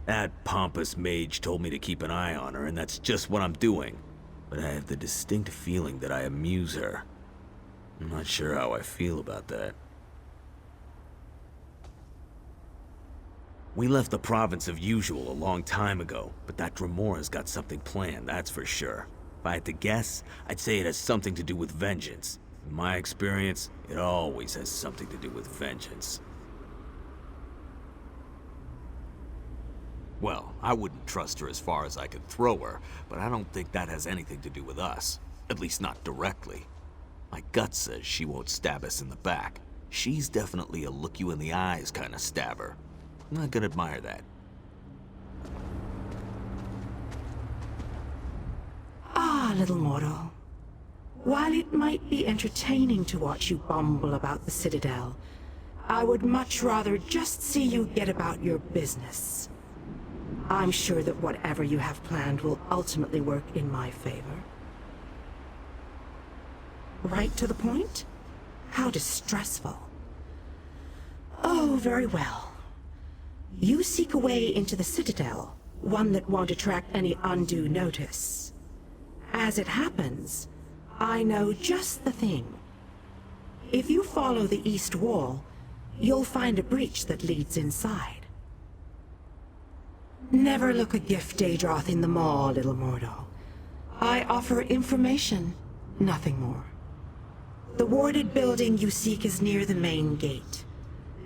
That pompous mage told me to keep an eye on her, and that's just what I'm doing. But I have the distinct feeling that I amuse her. I'm not sure how I feel about that. We left the province of Usual a long time ago, but that Dramora's got something planned, that's for sure. If I had to guess, I'd say it has something to do with vengeance. In my experience, it always has something to do with vengeance. Well, I wouldn't trust her as far as I could throw her, but I don't think that has anything to do with us. At least not directly. My gut says she won't stab us in the back. She's definitely a look-you-in-the-eyes kind of stabber. I can admire that. Ah, little mortal. While it might be entertaining to watch you bumble about the Citadel, I would much rather just see you get about your business. I'm sure that whatever you have planned will ultimately work in my favor. Right to the point? How distressful. Oh, very well. You seek a way into the Citadel, one that won't attract any undue notice. As it happens, I know just the thing. If you follow the east wall, you'll find a breach that leads inside. Never look a gift Daedroth in the maw, little mortal. I offer information, nothing more. The warded building you seek is near the main gate.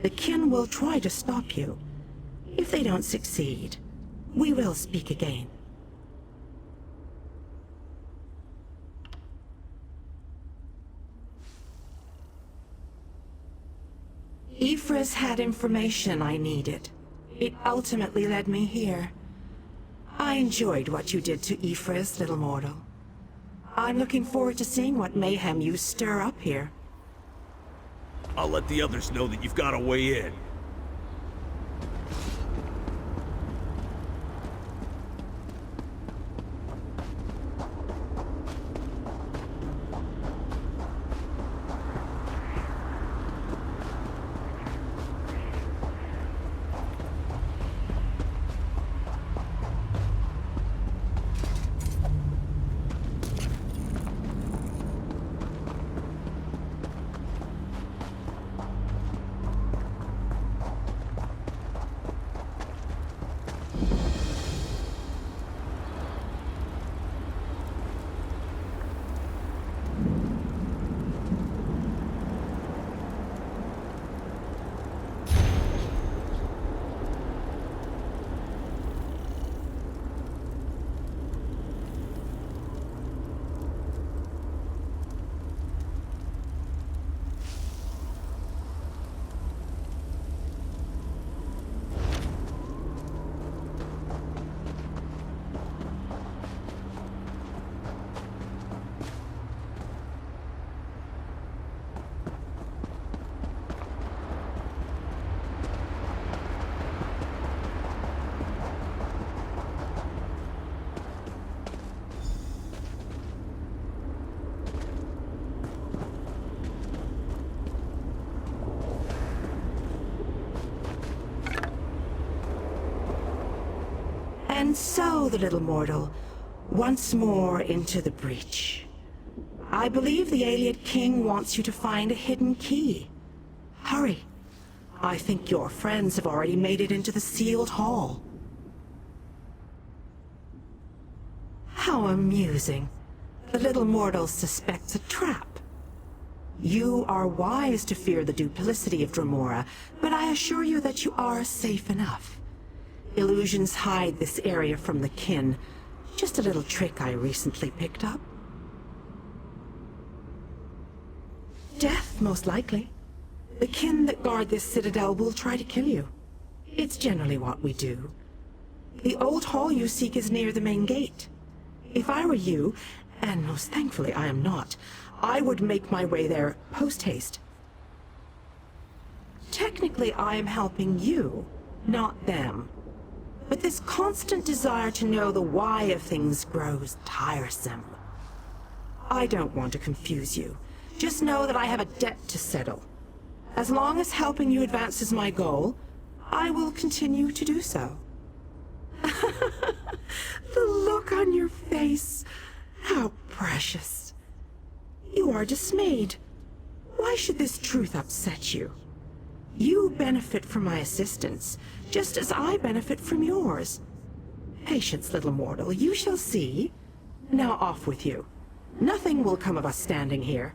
The kin will try to stop you. If they don't succeed, we will speak again. Ifra's had information I needed. It ultimately led me here. I enjoyed what you did to Ifra's, little mortal. I'm looking forward to seeing what mayhem you stir up here. I'll let the others know that you've got a way in. And so, the little mortal, once more into the breach. I believe the Ayleid King wants you to find a hidden key. Hurry. I think your friends have already made it into the sealed hall. How amusing. The little mortal suspects a trap. You are wise to fear the duplicity of Dramora, but I assure you that you are safe enough. Illusions hide this area from the kin. Just a little trick I recently picked up. Death, most likely. The kin that guard this citadel will try to kill you. It's generally what we do. The old hall you seek is near the main gate. If I were you, and most thankfully I am not, I would make my way there post-haste. Technically, I am helping you, not them. But this constant desire to know the why of things grows tiresome. I don't want to confuse you. Just know that I have a debt to settle. As long as helping you advances my goal, I will continue to do so. The look on your face. How precious. You are dismayed. Why should this truth upset you? You benefit from my assistance, just as I benefit from yours. Patience, little mortal, you shall see. Now off with you. Nothing will come of us standing here.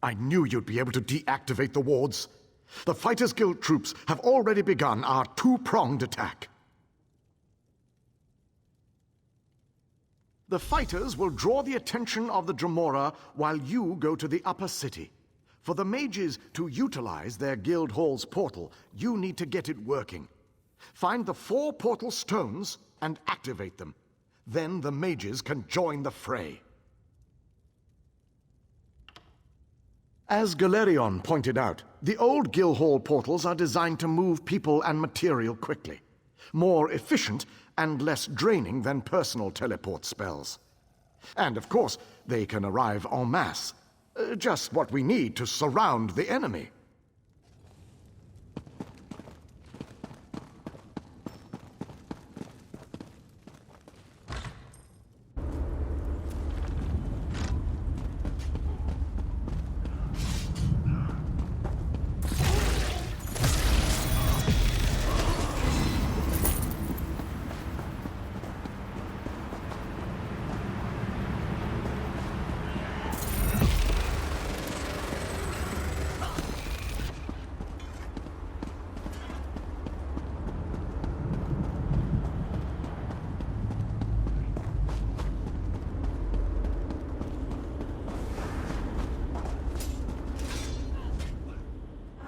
I knew you'd be able to deactivate the wards. The Fighters Guild troops have already begun our two-pronged attack. The fighters will draw the attention of the Dremora while you go to the upper city. For the mages to utilize their guild hall's portal, you need to get it working. Find the 4 portal stones and activate them. Then the mages can join the fray. As Galerion pointed out, the old guild hall portals are designed to move people and material quickly. More efficient and less draining than personal teleport spells. And of course, they can arrive en masse. Just what we need to surround the enemy.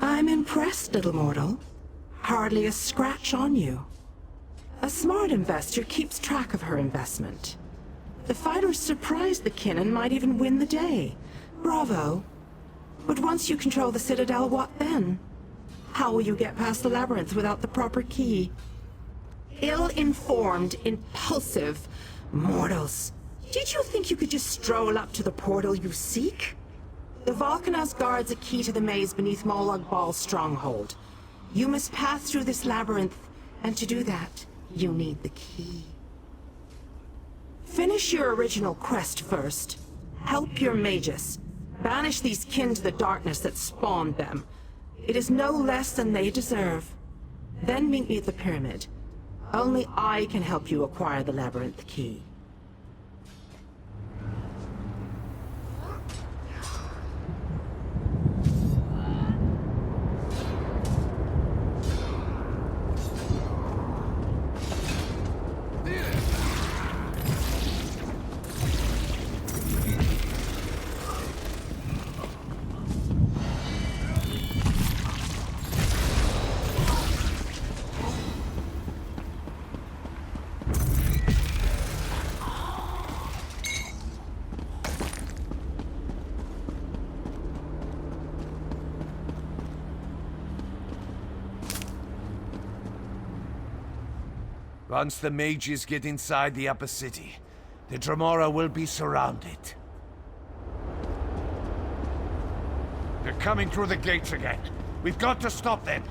I'm impressed, little mortal. Hardly a scratch on you. A smart investor keeps track of her investment. The fighters surprised the kin and might even win the day. Bravo. But once you control the Citadel, what then? How will you get past the labyrinth without the proper key? Ill-informed, impulsive mortals. Did you think you could just stroll up to the portal you seek? The Volcanos guards a key to the maze beneath Molag Bal's stronghold. You must pass through this labyrinth, and to do that, you need the key. Finish your original quest first. Help your magus. Banish these kin to the darkness that spawned them. It is no less than they deserve. Then meet me at the pyramid. Only I can help you acquire the labyrinth key. Once the mages get inside the upper city, the Dremora will be surrounded. They're coming through the gates again. We've got to stop them.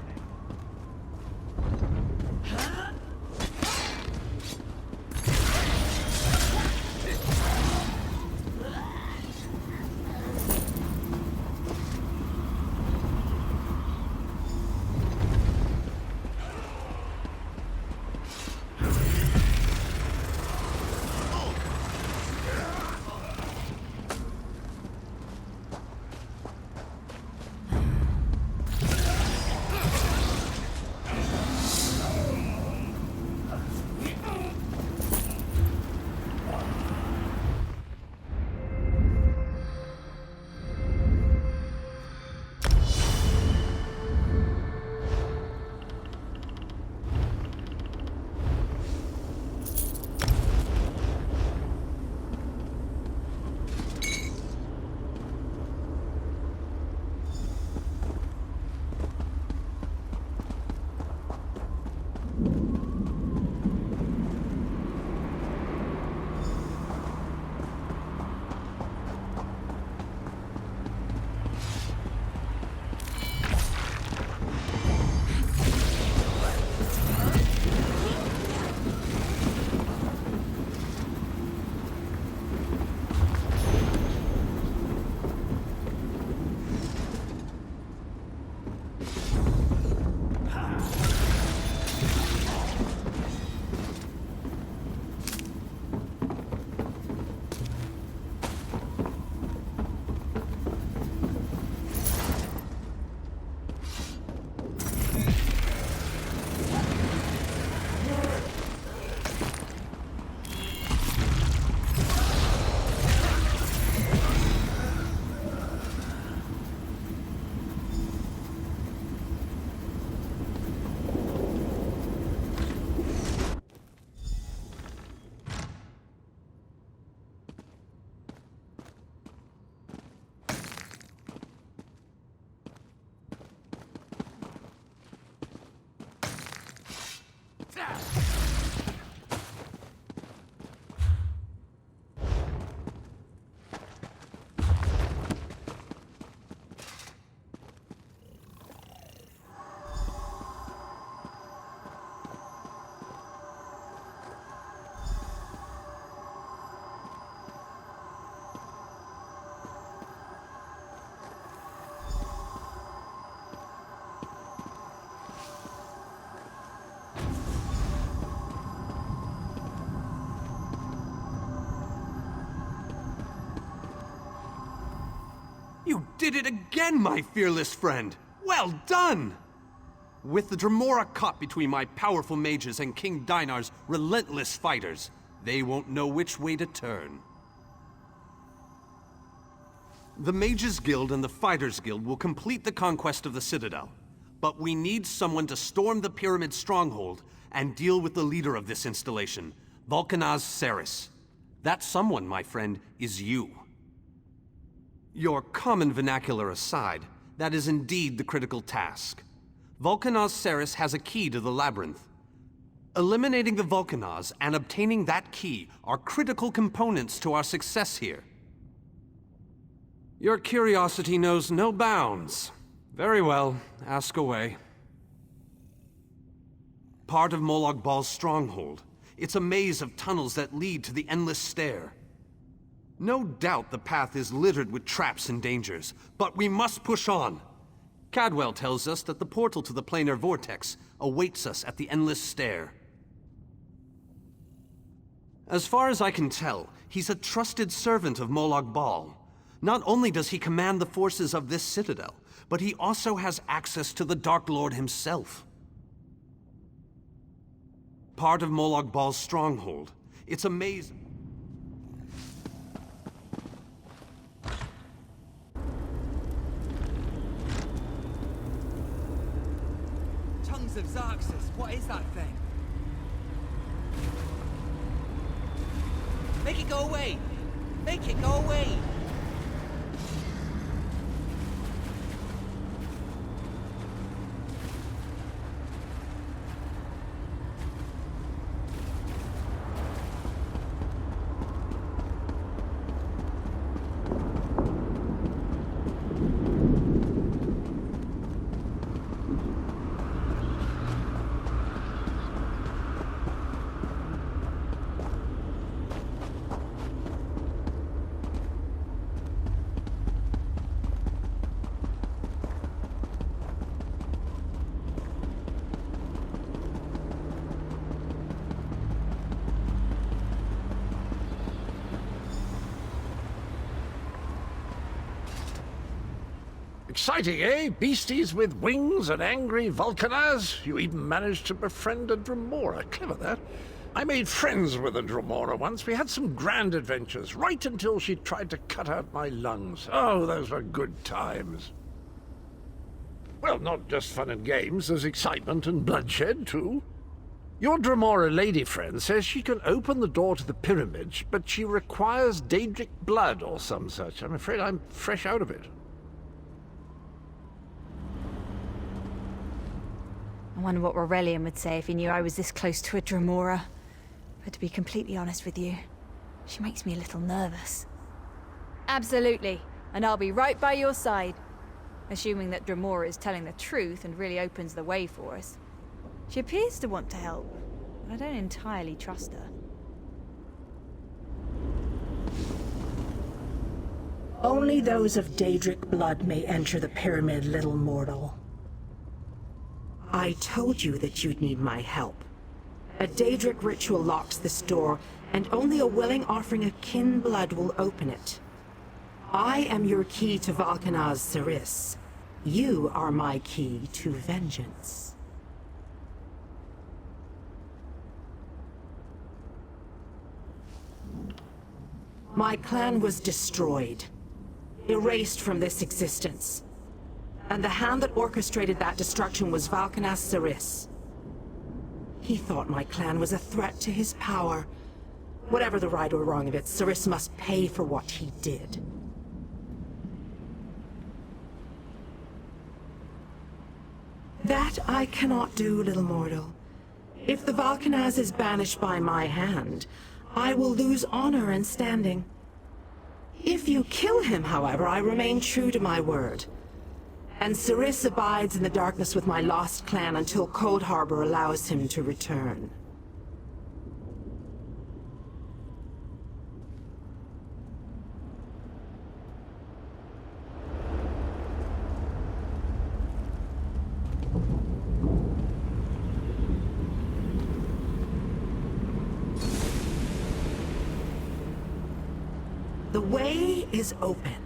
You did it again, my fearless friend! Well done! With the Dremora caught between my powerful mages and King Dinar's relentless fighters, they won't know which way to turn. The Mages Guild and the Fighters Guild will complete the conquest of the Citadel, but we need someone to storm the Pyramid stronghold and deal with the leader of this installation, Vulcanaz Ceres. That someone, my friend, is you. Your common vernacular aside, that is indeed the critical task. Vulcanaz Ceres has a key to the labyrinth. Eliminating the Vulcanaz and obtaining that key are critical components to our success here. Your curiosity knows no bounds. Very well, ask away. Part of Molag Bal's stronghold. It's a maze of tunnels that lead to the Endless Stair. No doubt the path is littered with traps and dangers, but we must push on. Cadwell tells us that the portal to the planar vortex awaits us at the Endless Stair. As far as I can tell, he's a trusted servant of Molag Bal. Not only does he command the forces of this citadel, but he also has access to the Dark Lord himself. Part of Molag Bal's stronghold. It's amazing. Tongues of Xarxus, what is that thing? Make it go away! Make it go away! Exciting, eh? Beasties with wings and angry Vulcaners. You even managed to befriend a Dremora. Clever, that. I made friends with a Dremora once. We had some grand adventures, right until she tried to cut out my lungs. Oh, those were good times. Well, not just fun and games. There's excitement and bloodshed, too. Your Dremora lady friend says she can open the door to the pyramids, but she requires Daedric blood or some such. I'm afraid I'm fresh out of it. I wonder what Aurelian would say if he knew I was this close to a Dremora. But to be completely honest with you, she makes me a little nervous. Absolutely, and I'll be right by your side. Assuming that Dremora is telling the truth and really opens the way for us. She appears to want to help, but I don't entirely trust her. Only those of Daedric blood may enter the pyramid, little mortal. I told you that you'd need my help. A Daedric ritual locks this door, and only a willing offering of kin blood will open it. I am your key to Valkanaz Saris. You are my key to vengeance. My clan was destroyed, erased from this existence. And the hand that orchestrated that destruction was Valkanaz Saris. He thought my clan was a threat to his power. Whatever the right or wrong of it, Saris must pay for what he did. That I cannot do, little mortal. If the Valkanaz is banished by my hand, I will lose honor and standing. If you kill him, however, I remain true to my word. And Saris abides in the darkness with my lost clan until Cold Harbor allows him to return. The way is open.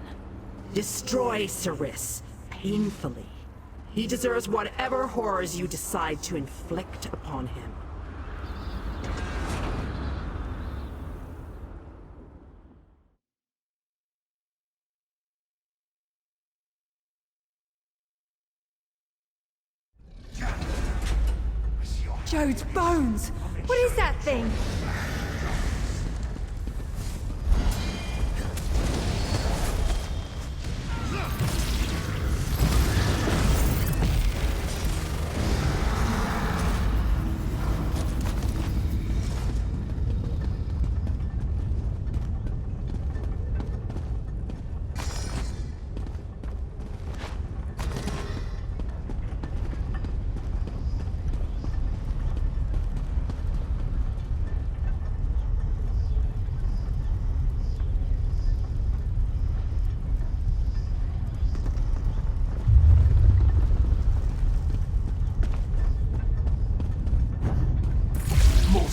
Destroy Saris. Painfully. He deserves whatever horrors you decide to inflict upon him. Jode's bones! What is that thing?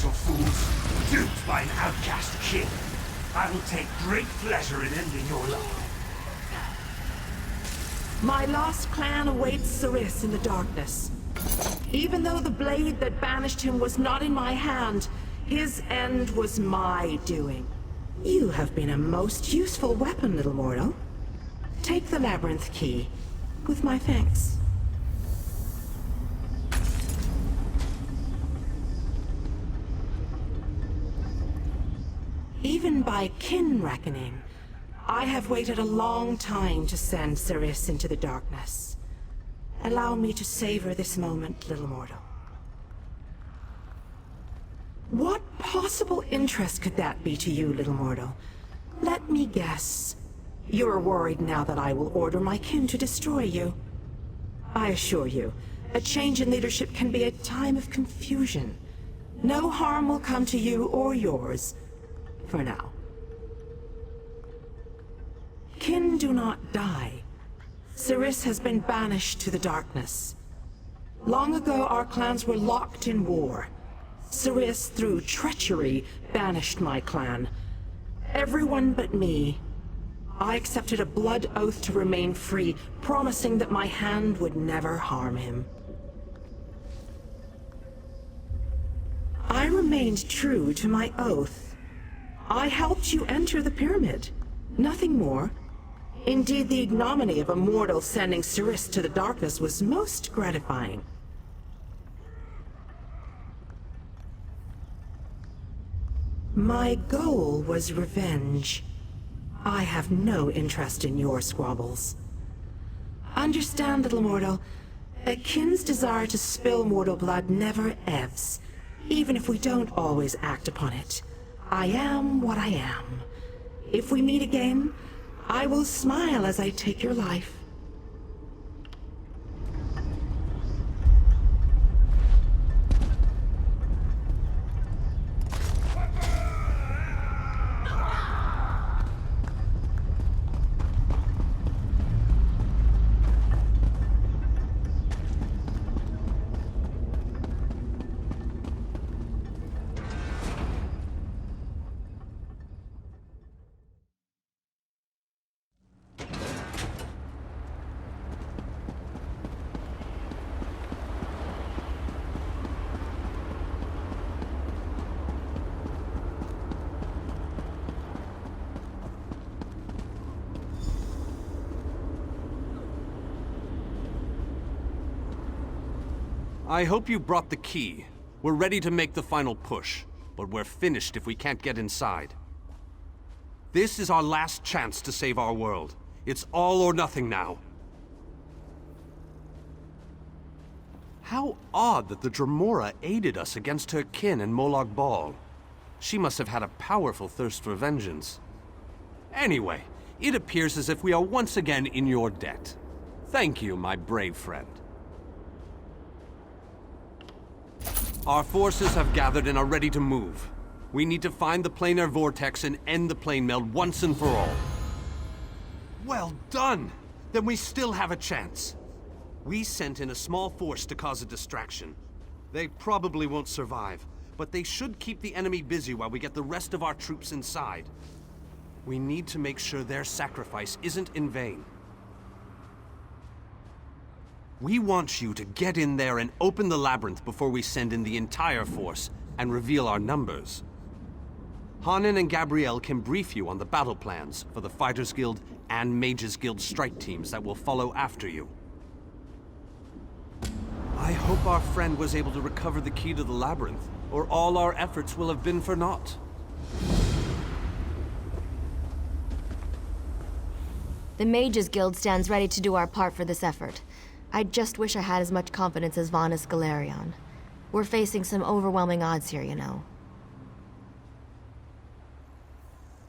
little fools, duped by an outcast king. I will take great pleasure in ending your life. My lost clan awaits Ceres in the darkness. Even though the blade that banished him was not in my hand, his end was my doing. You have been a most useful weapon, little mortal. Take the labyrinth key, with my thanks. Even by kin reckoning, I have waited a long time to send Ceres into the darkness. Allow me to savor this moment, little mortal. What possible interest could that be to you, little mortal? Let me guess. You're worried now that I will order my kin to destroy you. I assure you, a change in leadership can be a time of confusion. No harm will come to you or yours, for now. Kin do not die. Ceres has been banished to the darkness. Long ago, our clans were locked in war. Ceres, through treachery, banished my clan. Everyone but me. I accepted a blood oath to remain free, promising that my hand would never harm him. I remained true to my oath. I helped you enter the pyramid. Nothing more. Indeed, the ignominy of a mortal sending Ceres to the darkness was most gratifying. My goal was revenge. I have no interest in your squabbles. Understand, little mortal, a kin's desire to spill mortal blood never ebbs, even if we don't always act upon it. I am what I am. If we meet again, I will smile as I take your life. I hope you brought the key. We're ready to make the final push, but we're finished if we can't get inside. This is our last chance to save our world. It's all or nothing now. How odd that the Dremora aided us against her kin in Molag Bal. She must have had a powerful thirst for vengeance. Anyway, it appears as if we are once again in your debt. Thank you, my brave friend. Our forces have gathered and are ready to move. We need to find the planar vortex and end the Planemelt once and for all. Well done! Then we still have a chance. We sent in a small force to cause a distraction. They probably won't survive, but they should keep the enemy busy while we get the rest of our troops inside. We need to make sure their sacrifice isn't in vain. We want you to get in there and open the labyrinth before we send in the entire force and reveal our numbers. Hanan and Gabrielle can brief you on the battle plans for the Fighters Guild and Mages Guild strike teams that will follow after you. I hope our friend was able to recover the key to the labyrinth, or all our efforts will have been for naught. The Mages Guild stands ready to do our part for this effort. I just wish I had as much confidence as Vanus Galerion. We're facing some overwhelming odds here, you know.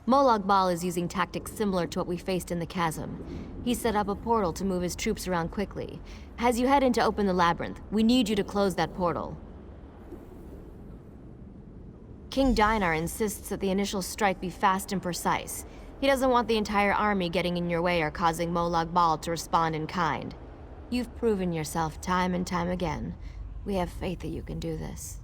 Molag Bal is using tactics similar to what we faced in the chasm. He set up a portal to move his troops around quickly. As you head in to open the labyrinth, we need you to close that portal. King Dinar insists that the initial strike be fast and precise. He doesn't want the entire army getting in your way or causing Molag Bal to respond in kind. You've proven yourself time and time again. We have faith that you can do this.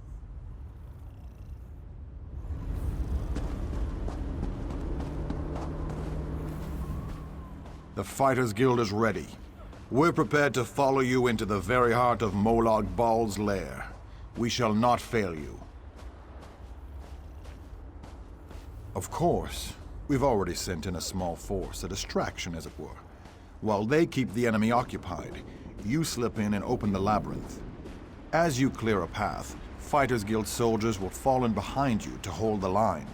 The Fighters Guild is ready. We're prepared to follow you into the very heart of Molag Bal's lair. We shall not fail you. Of course, we've already sent in a small force, a distraction as it were. While they keep the enemy occupied, you slip in and open the labyrinth. As you clear a path, Fighters Guild soldiers will fall in behind you to hold the line.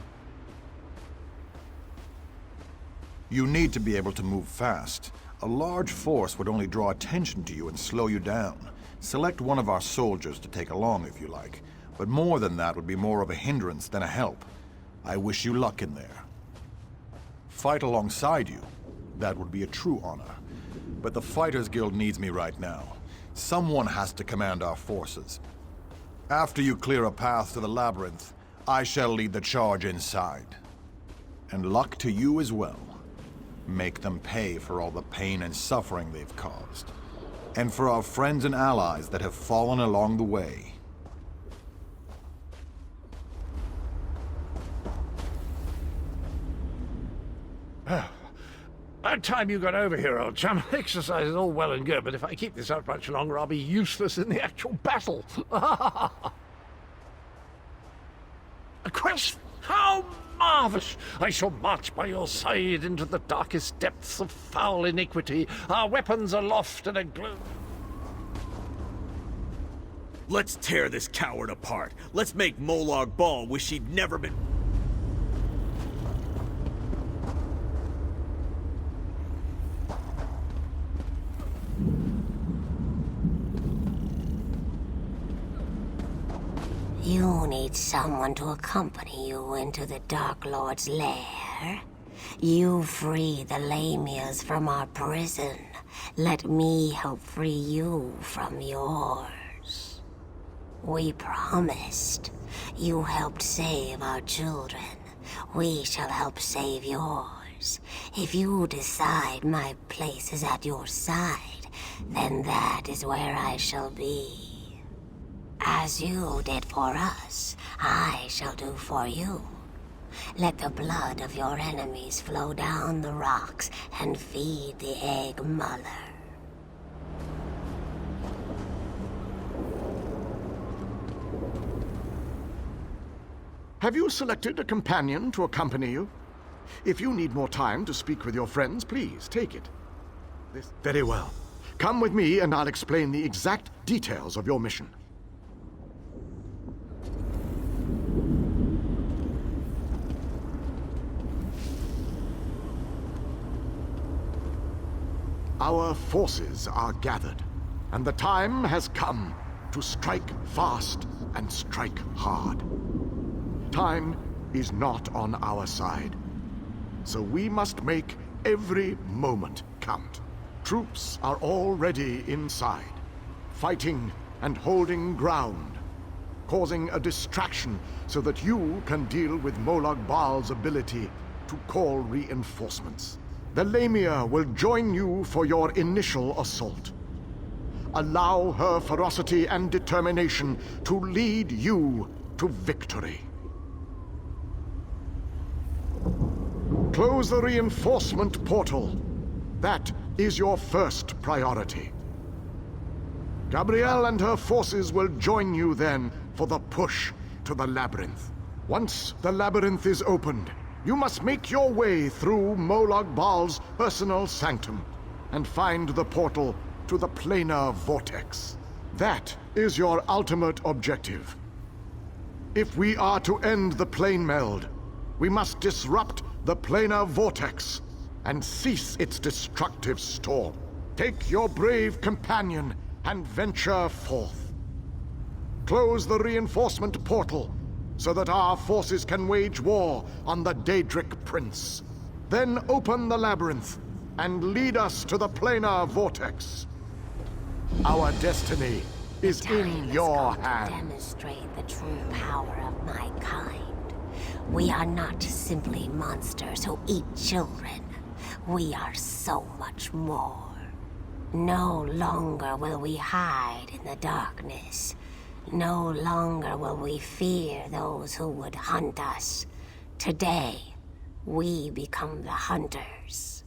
You need to be able to move fast. A large force would only draw attention to you and slow you down. Select one of our soldiers to take along if you like, but more than that would be more of a hindrance than a help. I wish you luck in there. Fight alongside you. That would be a true honor. But the Fighters Guild needs me right now. Someone has to command our forces. After you clear a path to the labyrinth, I shall lead the charge inside. And luck to you as well. Make them pay for all the pain and suffering they've caused. And for our friends and allies that have fallen along the way. About time you got over here, old chum. Exercise is all well and good, but if I keep this up much longer, I'll be useless in the actual battle. A quest? How marvelous! I shall march by your side into the darkest depths of foul iniquity, our weapons aloft and aglow. Let's tear this coward apart. Let's make Molag Bal wish he'd never been... You need someone to accompany you into the Dark Lord's lair. You free the Lamias from our prison. Let me help free you from yours. We promised. You helped save our children. We shall help save yours. If you decide my place is at your side, then that is where I shall be. As you did for us, I shall do for you. Let the blood of your enemies flow down the rocks and feed the egg mother. Have you selected a companion to accompany you? If you need more time to speak with your friends, please take it. Very well. Come with me and I'll explain the exact details of your mission. Our forces are gathered, and the time has come to strike fast and strike hard. Time is not on our side, so we must make every moment count. Troops are already inside, fighting and holding ground, causing a distraction so that you can deal with Molag Bal's ability to call reinforcements. The Lamia will join you for your initial assault. Allow her ferocity and determination to lead you to victory. Close the reinforcement portal. That is your first priority. Gabrielle and her forces will join you then for the push to the labyrinth. Once the labyrinth is opened, you must make your way through Molag Bal's personal sanctum and find the portal to the planar vortex. That is your ultimate objective. If we are to end the plane meld, we must disrupt the planar vortex and cease its destructive storm. Take your brave companion and venture forth. Close the reinforcement portal so that our forces can wage war on the Daedric Prince. Then open the labyrinth and lead us to the planar vortex. Our destiny is in your hands. To demonstrate the true power of my kind. We are not simply monsters who eat children. We are so much more. No longer will we hide in the darkness. No longer will we fear those who would hunt us. Today, we become the hunters.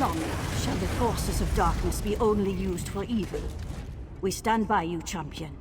longer shall the forces of darkness be only used for evil. We stand by you, champion.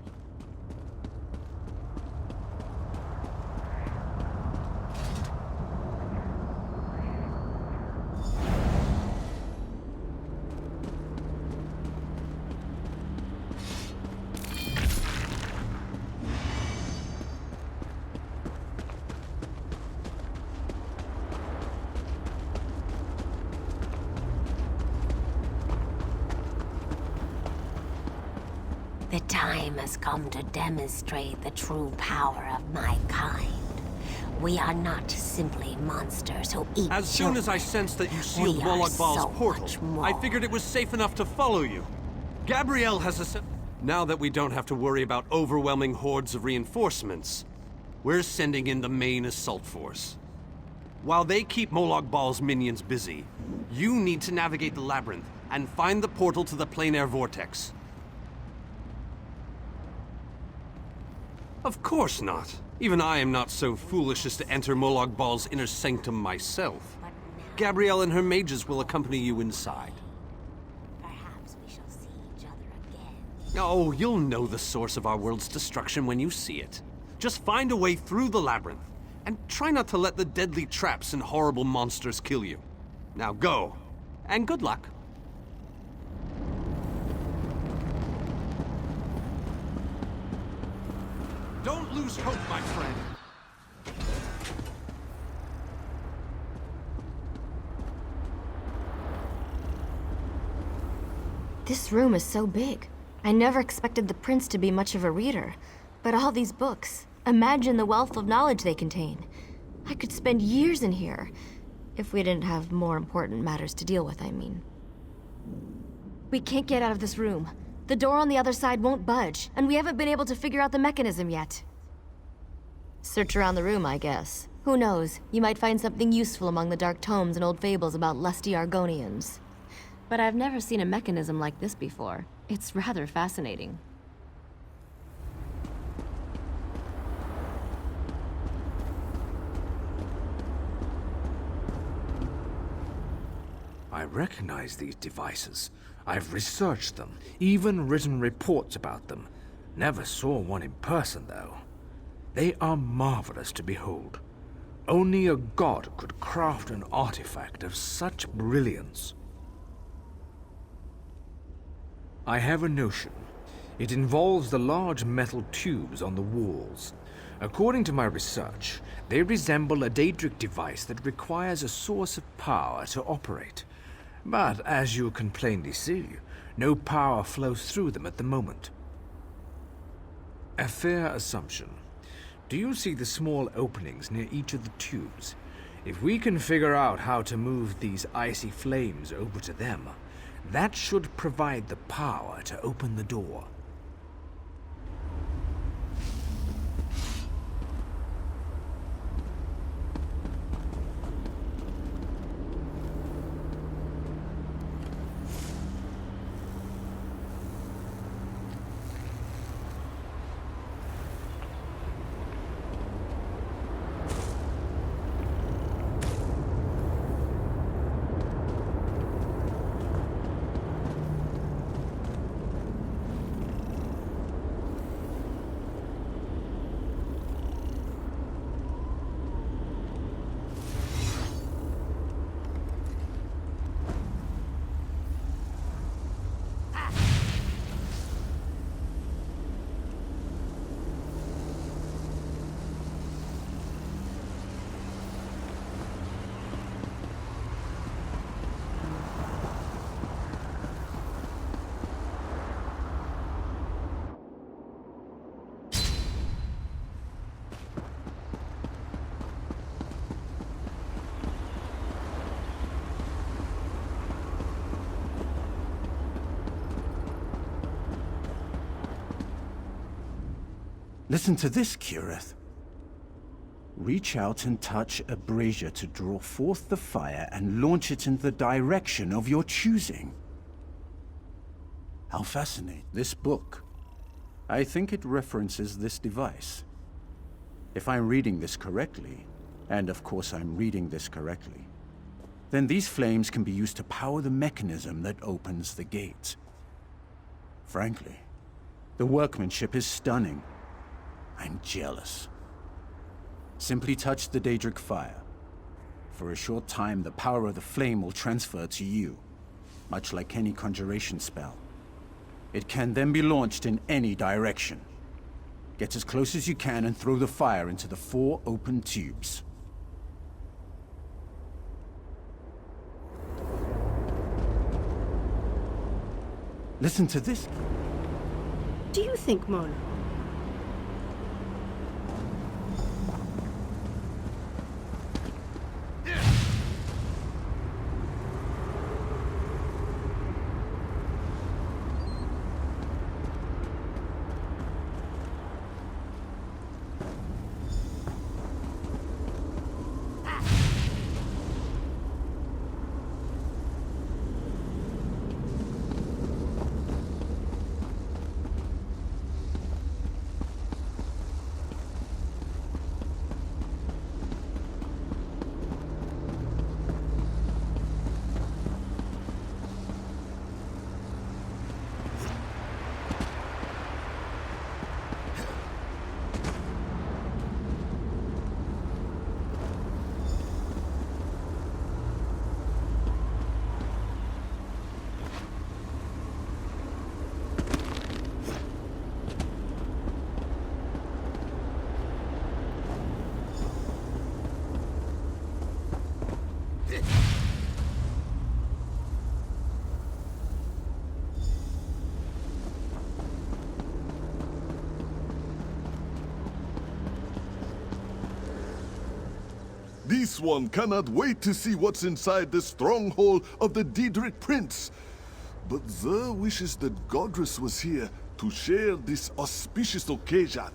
The time has come to demonstrate the true power of my kind. We are not simply monsters who eat As soon as I sensed that you sealed Molag Bal's portal, I figured it was safe enough to follow you. Gabrielle has a... Now that we don't have to worry about overwhelming hordes of reinforcements, we're sending in the main assault force. While they keep Molag Bal's minions busy, you need to navigate the labyrinth and find the portal to the plein air vortex. Of course not. Even I am not so foolish as to enter Molag Bal's inner sanctum myself. Gabrielle and her mages will accompany you inside. Perhaps we shall see each other again. Oh, you'll know the source of our world's destruction when you see it. Just find a way through the labyrinth, and try not to let the deadly traps and horrible monsters kill you. Now go, and good luck. Don't lose hope, my friend. This room is so big. I never expected the prince to be much of a reader. But all these books, imagine the wealth of knowledge they contain. I could spend years in here. If we didn't have more important matters to deal with, I mean. We can't get out of this room. The door on the other side won't budge, and we haven't been able to figure out the mechanism yet. Search around the room, I guess. Who knows? You might find something useful among the dark tomes and old fables about lusty Argonians. But I've never seen a mechanism like this before. It's rather fascinating. I recognize these devices. I've researched them, even written reports about them. Never saw one in person, though. They are marvelous to behold. Only a god could craft an artifact of such brilliance. I have a notion. It involves the large metal tubes on the walls. According to my research, they resemble a Daedric device that requires a source of power to operate. But as you can plainly see, no power flows through them at the moment. A fair assumption. Do you see the small openings near each of the tubes? If we can figure out how to move these icy flames over to them, that should provide the power to open the door. Listen to this, Kirith. Reach out and touch a brazier to draw forth the fire and launch it in the direction of your choosing. How fascinating. This book. I think it references this device. If I'm reading this correctly, and of course I'm reading this correctly, Then these flames can be used to power the mechanism that opens the gate. Frankly, the workmanship is stunning. I'm jealous. Simply touch the Daedric fire. For a short time, the power of the flame will transfer to you, much like any conjuration spell. It can then be launched in any direction. Get as close as you can and throw the fire into the 4 open tubes. Listen to this. Do you think, Mona? This one cannot wait to see what's inside the stronghold of the Daedric Prince. But Zer wishes that Godrus was here to share this auspicious occasion.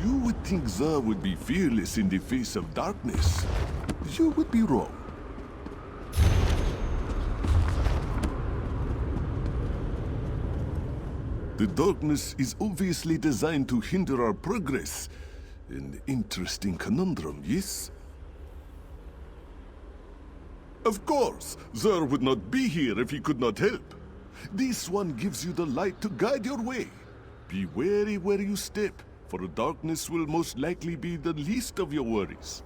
You would think Zer would be fearless in the face of darkness. You would be wrong. The darkness is obviously designed to hinder our progress. An interesting conundrum, yes? Of course, Zer would not be here if he could not help. This one gives you the light to guide your way. Be wary where you step, for darkness will most likely be the least of your worries.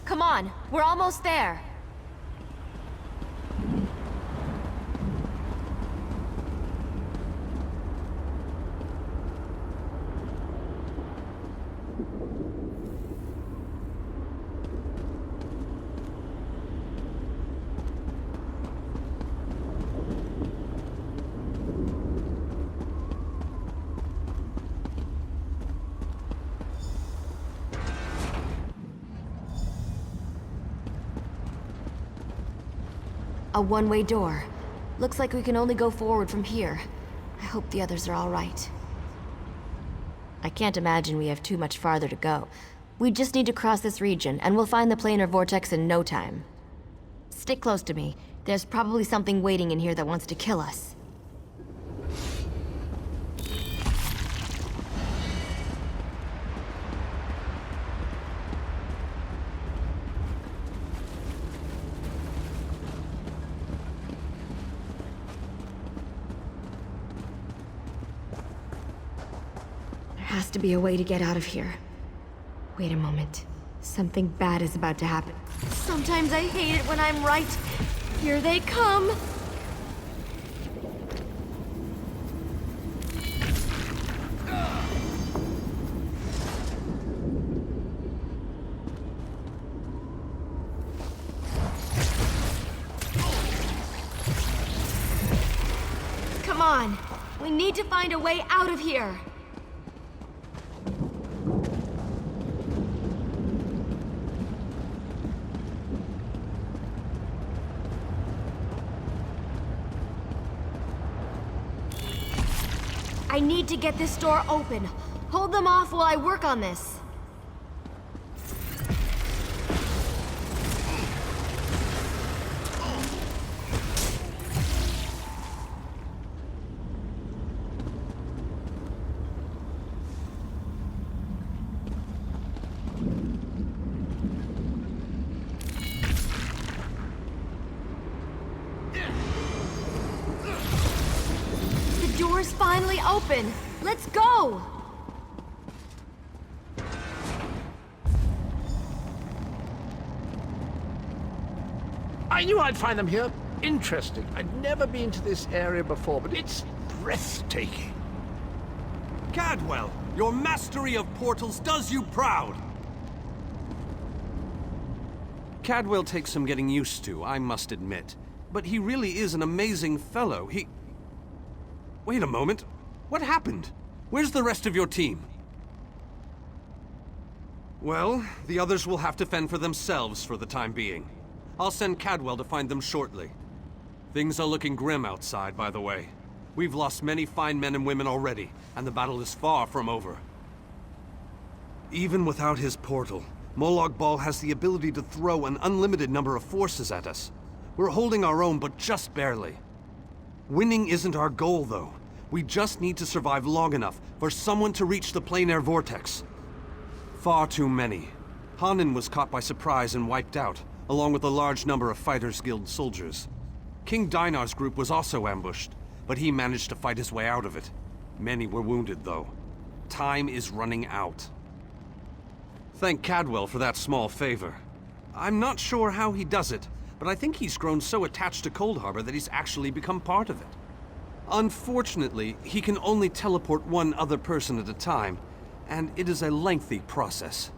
Come on, we're almost there. A one-way door. Looks like we can only go forward from here. I hope the others are all right. I can't imagine we have too much farther to go. We just need to cross this region, and we'll find the planar vortex in no time. Stick close to me. There's probably something waiting in here that wants to kill us. Has to be a way to get out of here. Wait a moment. Something bad is about to happen. Sometimes I hate it when I'm right. Here they come! Come on! We need to find a way out of here! I need to get this door open. Hold them off while I work on this. The door's finally open. Let's go! I knew I'd find them here. Interesting. I'd never been to this area before, but it's breathtaking. Cadwell, your mastery of portals does you proud! Cadwell takes some getting used to, I must admit. But he really is an amazing fellow. Wait a moment. What happened? Where's the rest of your team? Well, the others will have to fend for themselves for the time being. I'll send Cadwell to find them shortly. Things are looking grim outside, by the way. We've lost many fine men and women already, and the battle is far from over. Even without his portal, Molag Bal has the ability to throw an unlimited number of forces at us. We're holding our own, but just barely. Winning isn't our goal, though. We just need to survive long enough for someone to reach the planar vortex. Far too many. Hanan was caught by surprise and wiped out, along with a large number of Fighters Guild soldiers. King Dinar's group was also ambushed, but he managed to fight his way out of it. Many were wounded, though. Time is running out. Thank Cadwell for that small favor. I'm not sure how he does it, but I think he's grown so attached to Cold Harbor that he's actually become part of it. Unfortunately, he can only teleport one other person at a time, and it is a lengthy process.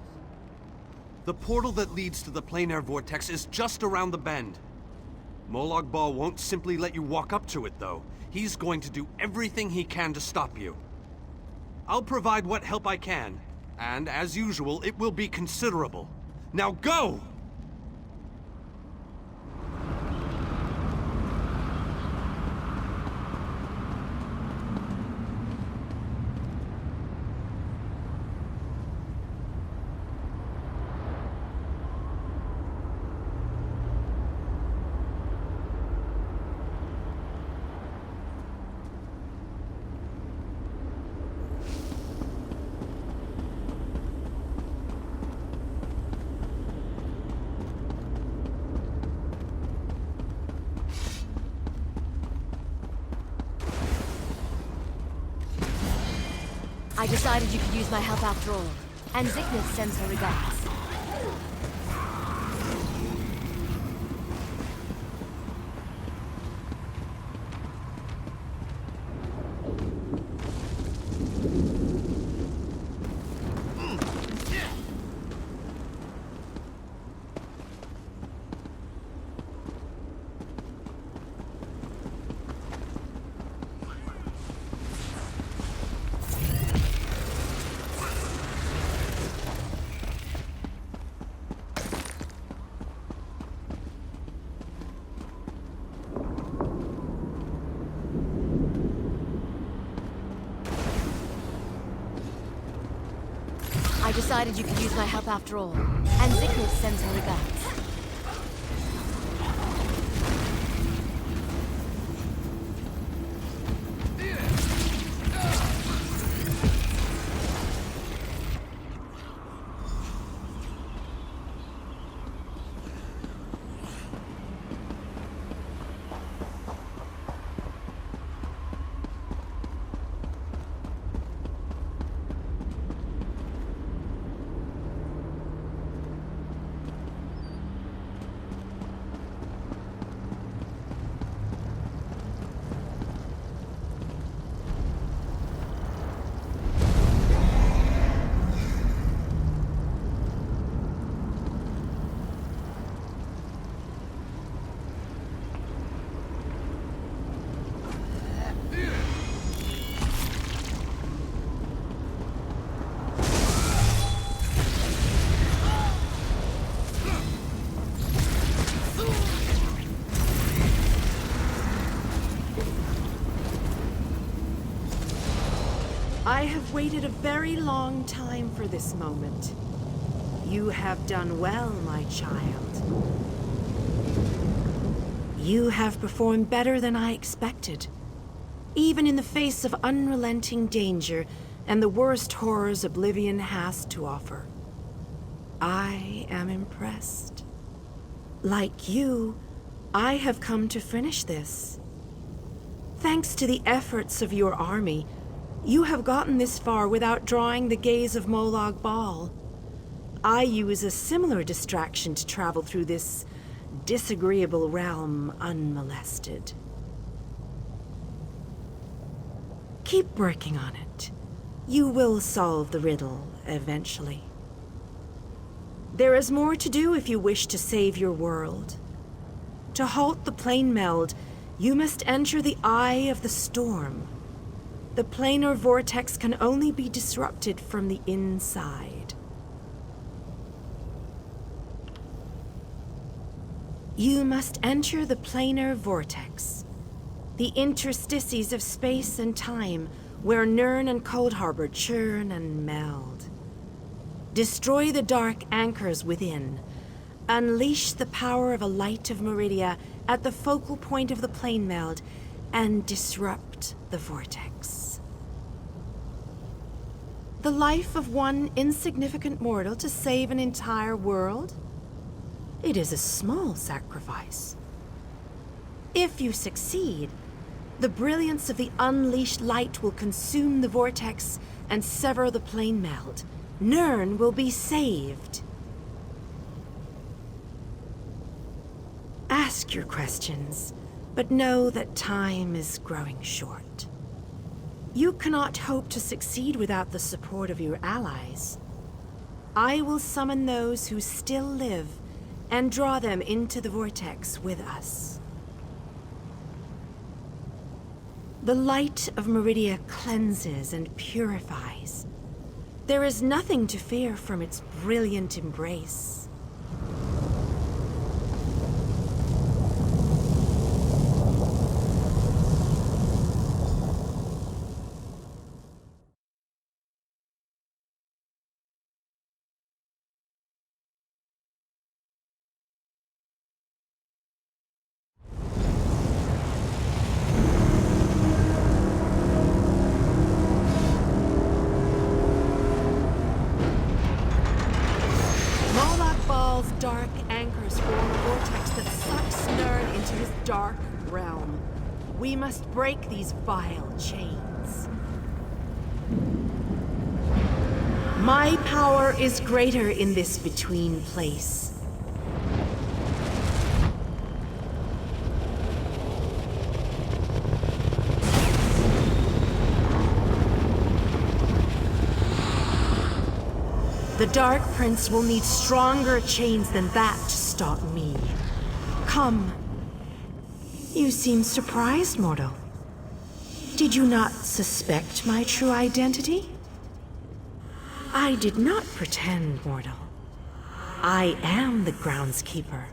The portal that leads to the planar vortex is just around the bend. Molag Bal won't simply let you walk up to it, though. He's going to do everything he can to stop you. I'll provide what help I can, and as usual, it will be considerable. Now go! I decided you could use my help after all, and Zignith sends her regards. I decided you could use my help after all, and Zignith sends her regards. I have waited a very long time for this moment. You have done well, my child. You have performed better than I expected. Even in the face of unrelenting danger and the worst horrors Oblivion has to offer. I am impressed. Like you, I have come to finish this. Thanks to the efforts of your army, you have gotten this far without drawing the gaze of Molag Bal. I use a similar distraction to travel through this disagreeable realm unmolested. Keep working on it. You will solve the riddle eventually. There is more to do if you wish to save your world. To halt the Planemelt, you must enter the Eye of the Storm. The planar vortex can only be disrupted from the inside. You must enter the planar vortex, the interstices of space and time where Nirn and Cold Harbor churn and meld. Destroy the dark anchors within. Unleash the power of a light of Meridia at the focal point of the Planemelt and disrupt the vortex. The life of one insignificant mortal to save an entire world? It is a small sacrifice. If you succeed, the brilliance of the unleashed light will consume the vortex and sever the Planemelt. Nirn will be saved. ask your questions, but know that time is growing short. You cannot hope to succeed without the support of your allies. I will summon those who still live and draw them into the vortex with us. The light of Meridia cleanses and purifies. There is nothing to fear from its brilliant embrace. Dark anchors form a vortex that sucks Nern into his dark realm. We must break these vile chains. My power is greater in this between place. The Dark Prince will need stronger chains than that to stop me. Come. You seem surprised, mortal. Did you not suspect my true identity? I did not pretend, mortal. I am the groundskeeper.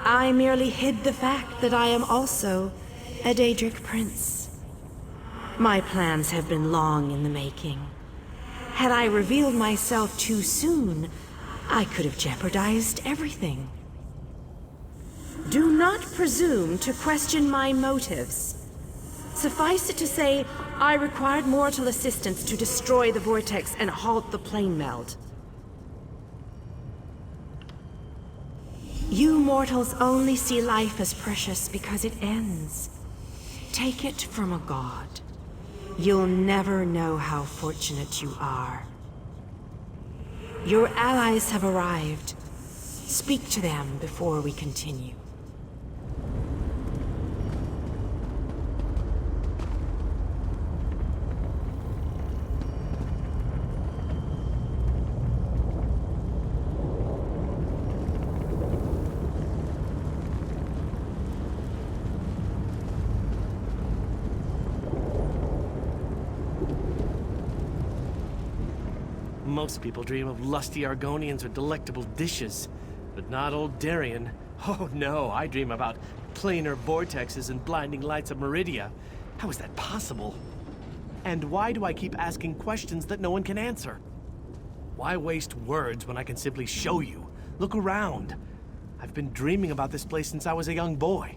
I merely hid the fact that I am also a Daedric prince. My plans have been long in the making. Had I revealed myself too soon, I could have jeopardized everything. Do not presume to question my motives. Suffice it to say, I required mortal assistance to destroy the vortex and halt the Planemelt. You mortals only see life as precious because it ends. Take it from a god. You'll never know how fortunate you are. Your allies have arrived. Speak to them before we continue. Most people dream of lusty Argonians or delectable dishes, but not old Darien. Oh no, I dream about planar vortexes and blinding lights of Meridia. How is that possible? And why do I keep asking questions that no one can answer? Why waste words when I can simply show you? Look around. I've been dreaming about this place since I was a young boy.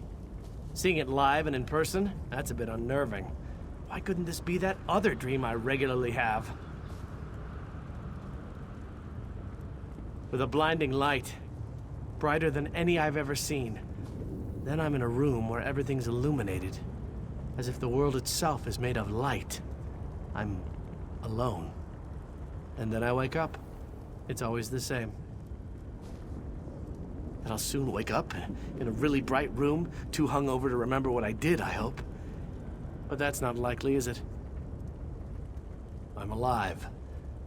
Seeing it live and in person, that's a bit unnerving. Why couldn't this be that other dream I regularly have? With a blinding light, brighter than any I've ever seen. Then I'm in a room where everything's illuminated, as if the world itself is made of light. I'm alone. And then I wake up. It's always the same. And I'll soon wake up in a really bright room, too hungover to remember what I did, I hope. But that's not likely, is it? I'm alive,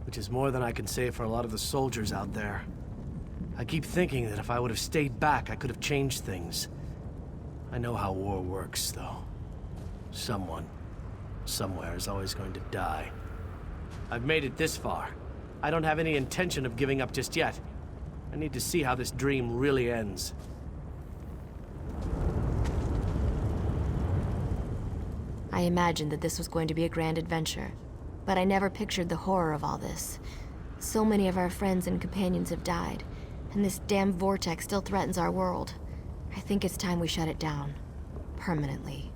which is more than I can say for a lot of the soldiers out there. I keep thinking that if I would have stayed back, I could have changed things. I know how war works, though. Someone, somewhere is always going to die. I've made it this far. I don't have any intention of giving up just yet. I need to see how this dream really ends. I imagined that this was going to be a grand adventure, but I never pictured the horror of all this. So many of our friends and companions have died, and this damn vortex still threatens our world. I think it's time we shut it down. Permanently.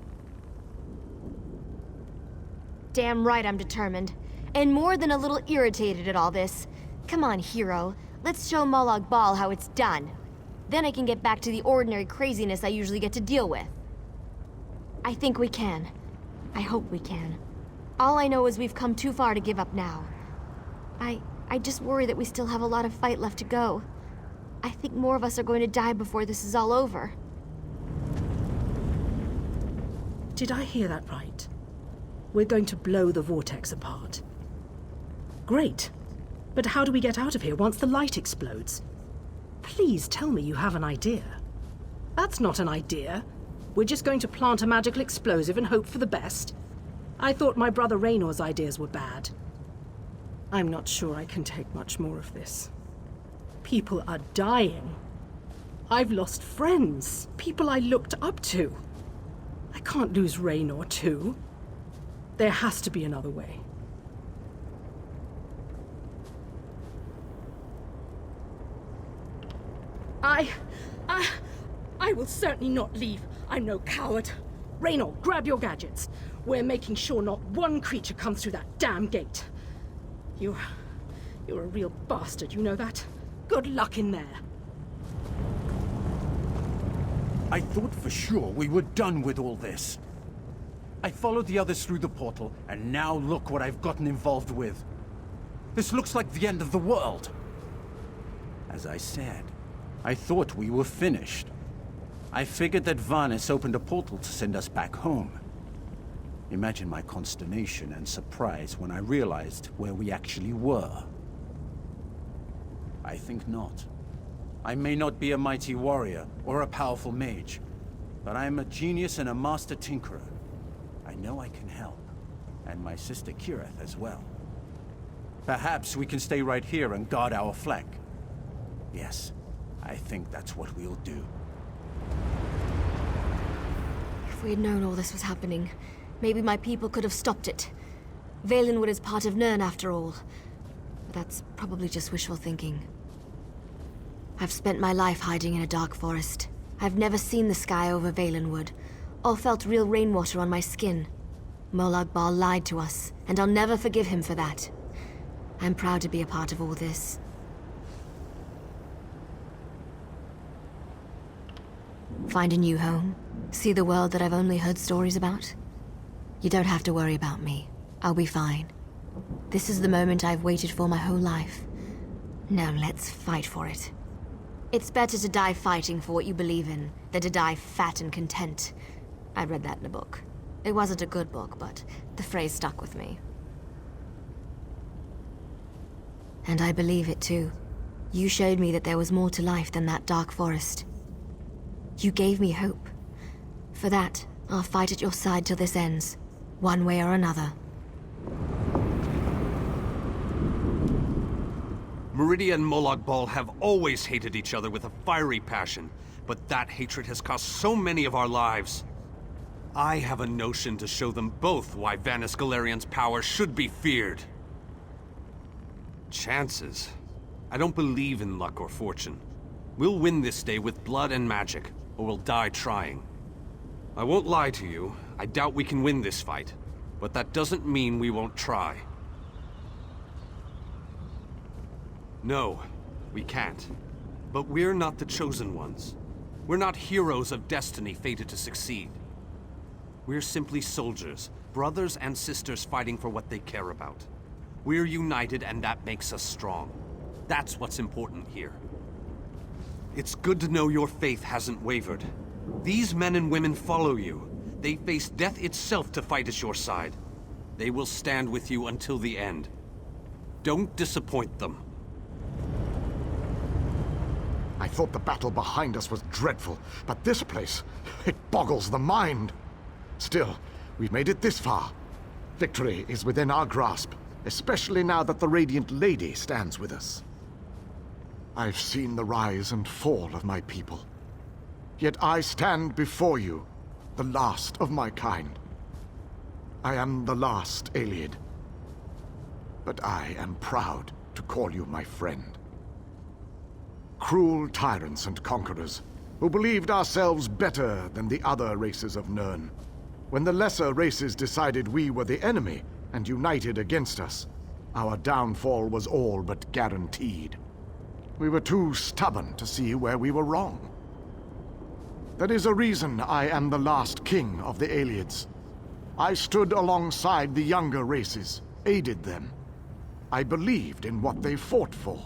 Damn right I'm determined. And more than a little irritated at all this. Come on, hero. Let's show Molag Bal how it's done. Then I can get back to the ordinary craziness I usually get to deal with. I think we can. I hope we can. All I know is we've come too far to give up now. I just worry that we still have a lot of fight left to go. I think more of us are going to die before this is all over. Did I hear that right? We're going to blow the vortex apart. Great. But how do we get out of here once the light explodes? Please tell me you have an idea. That's not an idea. We're just going to plant a magical explosive and hope for the best. I thought my brother Raynor's ideas were bad. I'm not sure I can take much more of this. People are dying. I've lost friends, people I looked up to. I can't lose Raynor too. There has to be another way. I will certainly not leave. I'm no coward. Raynor, grab your gadgets. We're making sure not one creature comes through that damn gate. You're a real bastard, you know that? Good luck in there. I thought for sure we were done with all this. I followed the others through the portal, and now look what I've gotten involved with. This looks like the end of the world. As I said, I thought we were finished. I figured that Varnis opened a portal to send us back home. Imagine my consternation and surprise when I realized where we actually were. I think not. I may not be a mighty warrior or a powerful mage, but I am a genius and a master tinkerer. I know I can help, and my sister Kirith as well. Perhaps we can stay right here and guard our flank. Yes, I think that's what we'll do. If we had known all this was happening, maybe my people could have stopped it. Valenwood is part of Nirn after all. But that's probably just wishful thinking. I've spent my life hiding in a dark forest. I've never seen the sky over Valenwood, or felt real rainwater on my skin. Molag Bal lied to us, and I'll never forgive him for that. I'm proud to be a part of all this. Find a new home? See the world that I've only heard stories about? You don't have to worry about me. I'll be fine. This is the moment I've waited for my whole life. Now let's fight for it. It's better to die fighting for what you believe in than to die fat and content. I read that in a book. It wasn't a good book, but the phrase stuck with me. And I believe it too. You showed me that there was more to life than that dark forest. You gave me hope. For that, I'll fight at your side till this ends, one way or another. Meridia and Molag Bal have always hated each other with a fiery passion, but that hatred has cost so many of our lives. I have a notion to show them both why Vanis Galerian's power should be feared. Chances? I don't believe in luck or fortune. We'll win this day with blood and magic, or we'll die trying. I won't lie to you, I doubt we can win this fight, but that doesn't mean we won't try. No, we can't. But we're not the chosen ones. We're not heroes of destiny fated to succeed. We're simply soldiers, brothers and sisters fighting for what they care about. We're united and that makes us strong. That's what's important here. It's good to know your faith hasn't wavered. These men and women follow you. They face death itself to fight at your side. They will stand with you until the end. Don't disappoint them. I thought the battle behind us was dreadful, but this place, it boggles the mind. Still, we've made it this far. Victory is within our grasp, especially now that the Radiant Lady stands with us. I've seen the rise and fall of my people. Yet I stand before you, the last of my kind. I am the last Ayleid. But I am proud to call you my friend. Cruel tyrants and conquerors, who believed ourselves better than the other races of Nirn. When the lesser races decided we were the enemy and united against us, our downfall was all but guaranteed. We were too stubborn to see where we were wrong. That is a reason I am the last king of the Ayleids. I stood alongside the younger races, aided them. I believed in what they fought for.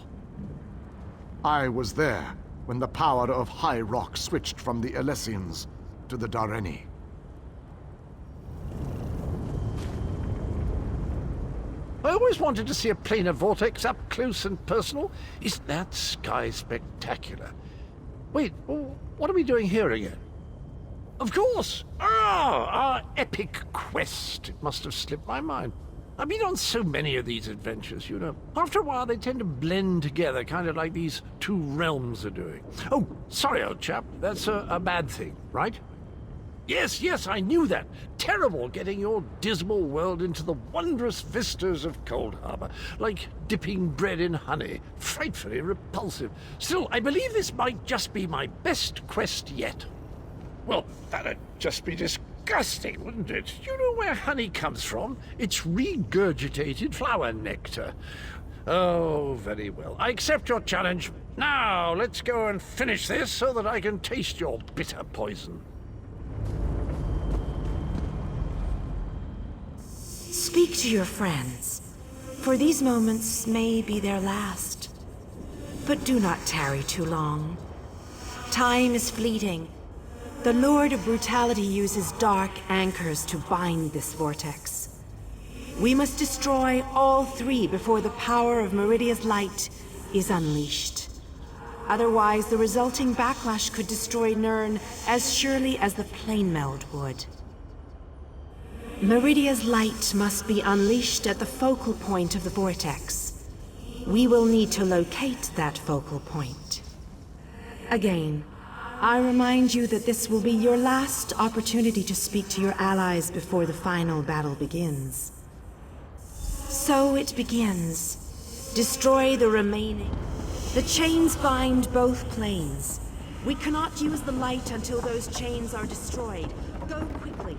I was there when the power of High Rock switched from the Alessians to the Dareni. I always wanted to see a planar vortex up close and personal. Isn't that sky spectacular? Wait, what are we doing here again? Of course! Ah, our epic quest. It must have slipped my mind. I've been on so many of these adventures, you know. After a while, they tend to blend together, kind of like these two realms are doing. Oh, sorry, old chap. That's a bad thing, right? Yes, I knew that. Terrible getting your dismal world into the wondrous vistas of Cold Harbor. Like dipping bread in honey. Frightfully repulsive. Still, I believe this might just be my best quest yet. Well, that'd just be disgusting, wouldn't it? You know where honey comes from? It's regurgitated flower nectar. Oh, very well. I accept your challenge. Now, let's go and finish this so that I can taste your bitter poison. Speak to your friends, for these moments may be their last. But do not tarry too long. Time is fleeting. The Lord of Brutality uses dark anchors to bind this vortex. We must destroy all three before the power of Meridia's light is unleashed. Otherwise, the resulting backlash could destroy Nirn as surely as the Planemelt would. Meridia's light must be unleashed at the focal point of the vortex. We will need to locate that focal point. Again, I remind you that this will be your last opportunity to speak to your allies before the final battle begins. So it begins. Destroy the remaining. The chains bind both planes. We cannot use the light until those chains are destroyed. Go quickly.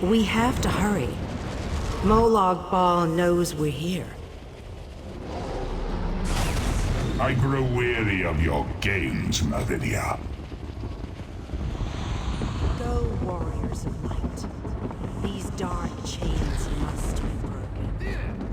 We have to hurry. Molag Bal knows we're here. I grow weary of your games, Meridia. Go, warriors of light. These dark chains must be broken.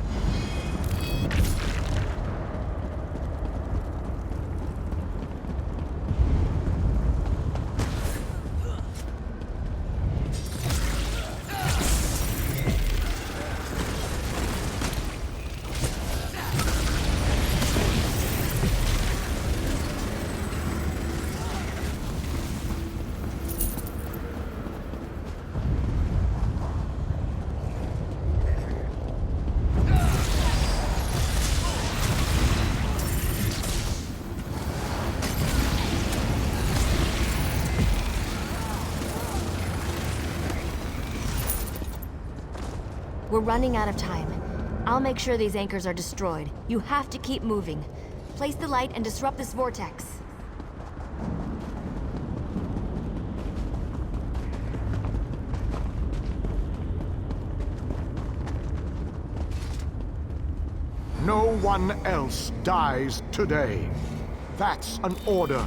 We're running out of time. I'll make sure these anchors are destroyed. You have to keep moving. Place the light and disrupt this vortex. No one else dies today. That's an order.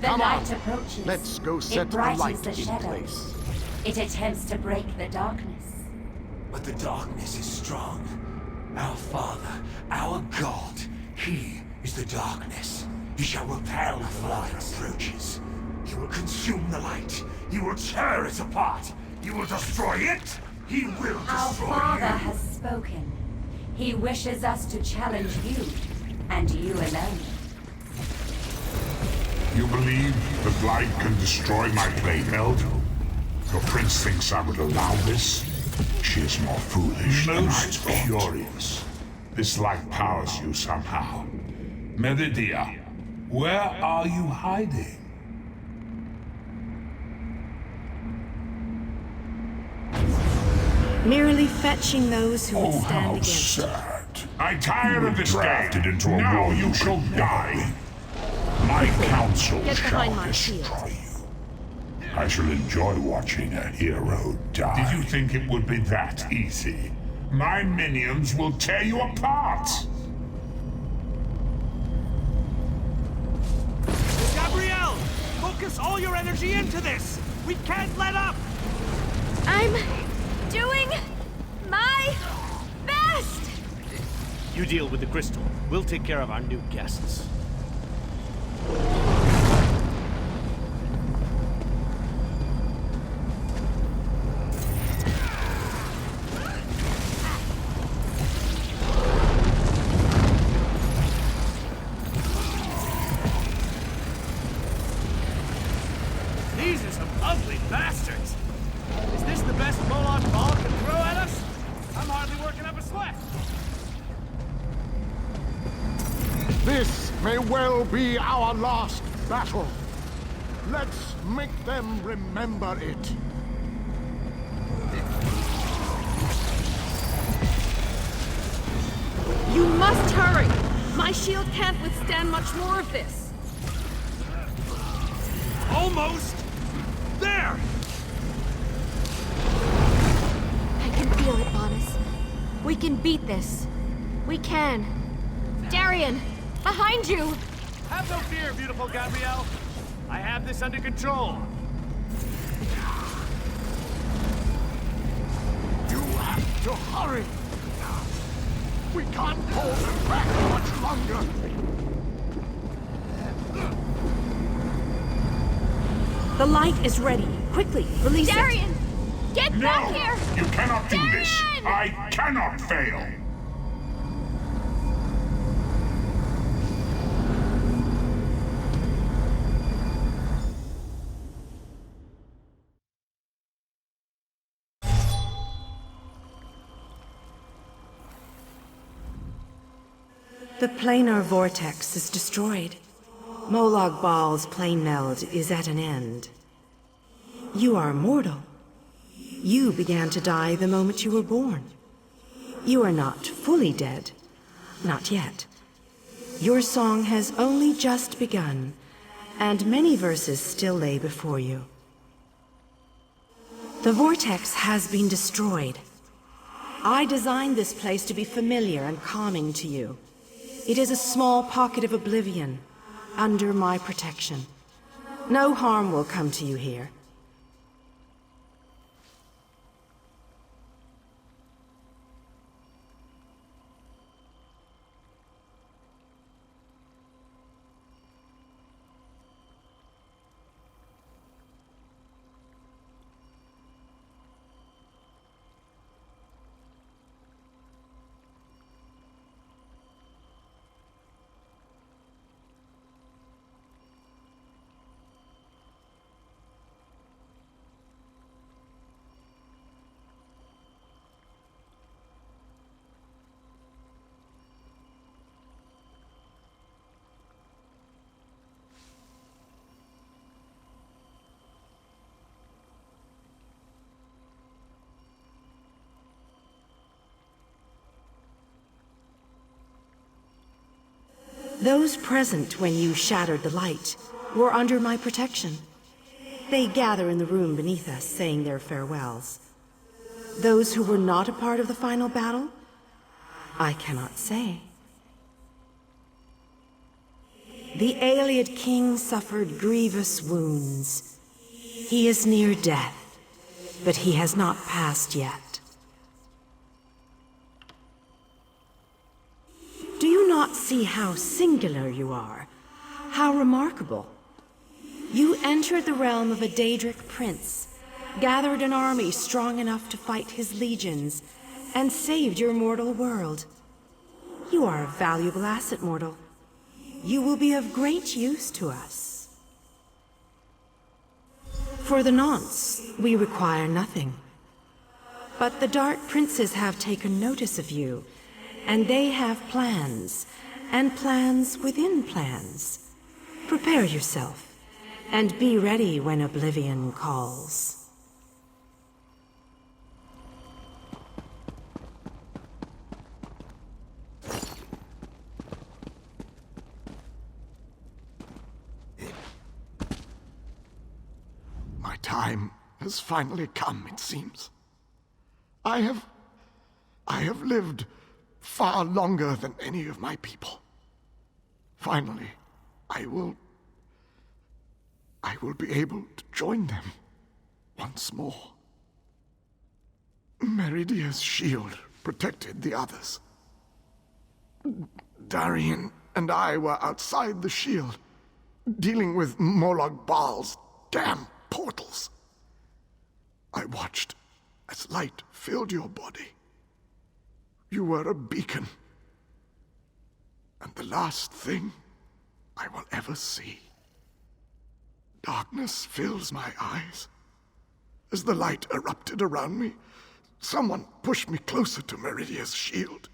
The Come light on. approaches. Let's go set It the brightens light the in shadows. place. It attempts to break the darkness. But the darkness is strong. Our Father, our God, He is the darkness. He shall repel if the light approaches. He will consume the light. He will tear it apart. He will destroy it. He will Our destroy Father you. has spoken. He wishes us to challenge you, and you alone. You believe that light can destroy my Planemelt? Your prince thinks I would allow this? She is more foolish than I thought. Most curious. This light powers you somehow. Meridia, where are you hiding? Merely fetching those who would Oh, stand how against you. sad. I tire of this drafted game. into a Now war you shall die. My counsel Get behind shall my destroy you. I shall enjoy watching a hero die. Did you think it would be that easy? My minions will tear you apart. Gabrielle! Focus all your energy into this! We can't let up! I'm doing my best! You deal with the crystal. We'll take care of our new guests. These are some ugly bastards! Is this the best Moloch ball can throw at us? I'm hardly working up a sweat! This may well be our last battle. Let's make them remember it. You must hurry! My shield can't withstand much more of this. Almost! There! I can feel it, Bonus. We can beat this. We can. Darian, behind you! Have no fear, beautiful Gabrielle. I have this under control. You have to hurry. We can't hold them back much longer. The light is ready. Quickly, release Darian! it. Get back here! You cannot do this. I cannot fail. The planar vortex is destroyed. Molag Bal's Planemelt is at an end. You are mortal. You began to die the moment you were born. You are not fully dead. Not yet. Your song has only just begun, and many verses still lay before you. The vortex has been destroyed. I designed this place to be familiar and calming to you. It is a small pocket of oblivion, under my protection. No harm will come to you here. Those present when you shattered the light were under my protection. They gather in the room beneath us, saying their farewells. Those who were not a part of the final battle, I cannot say. The Ayleid king suffered grievous wounds. He is near death, but he has not passed yet. Do you not see how singular you are? How remarkable? You entered the realm of a Daedric prince, gathered an army strong enough to fight his legions, and saved your mortal world. You are a valuable asset, mortal. You will be of great use to us. For the nonce, we require nothing. But the Dark Princes have taken notice of you, and they have plans, and plans within plans. Prepare yourself, and be ready when Oblivion calls. time has finally come, it seems. I have lived far longer than any of my people. Finally, I will be able to join them once more. Meridia's shield protected the others. Darian and I were outside the shield, dealing with Molag Bal's damn portals. I watched as light filled your body. You were a beacon, and the last thing I will ever see. Darkness fills my eyes. As the light erupted around me, someone pushed me closer to Meridia's shield.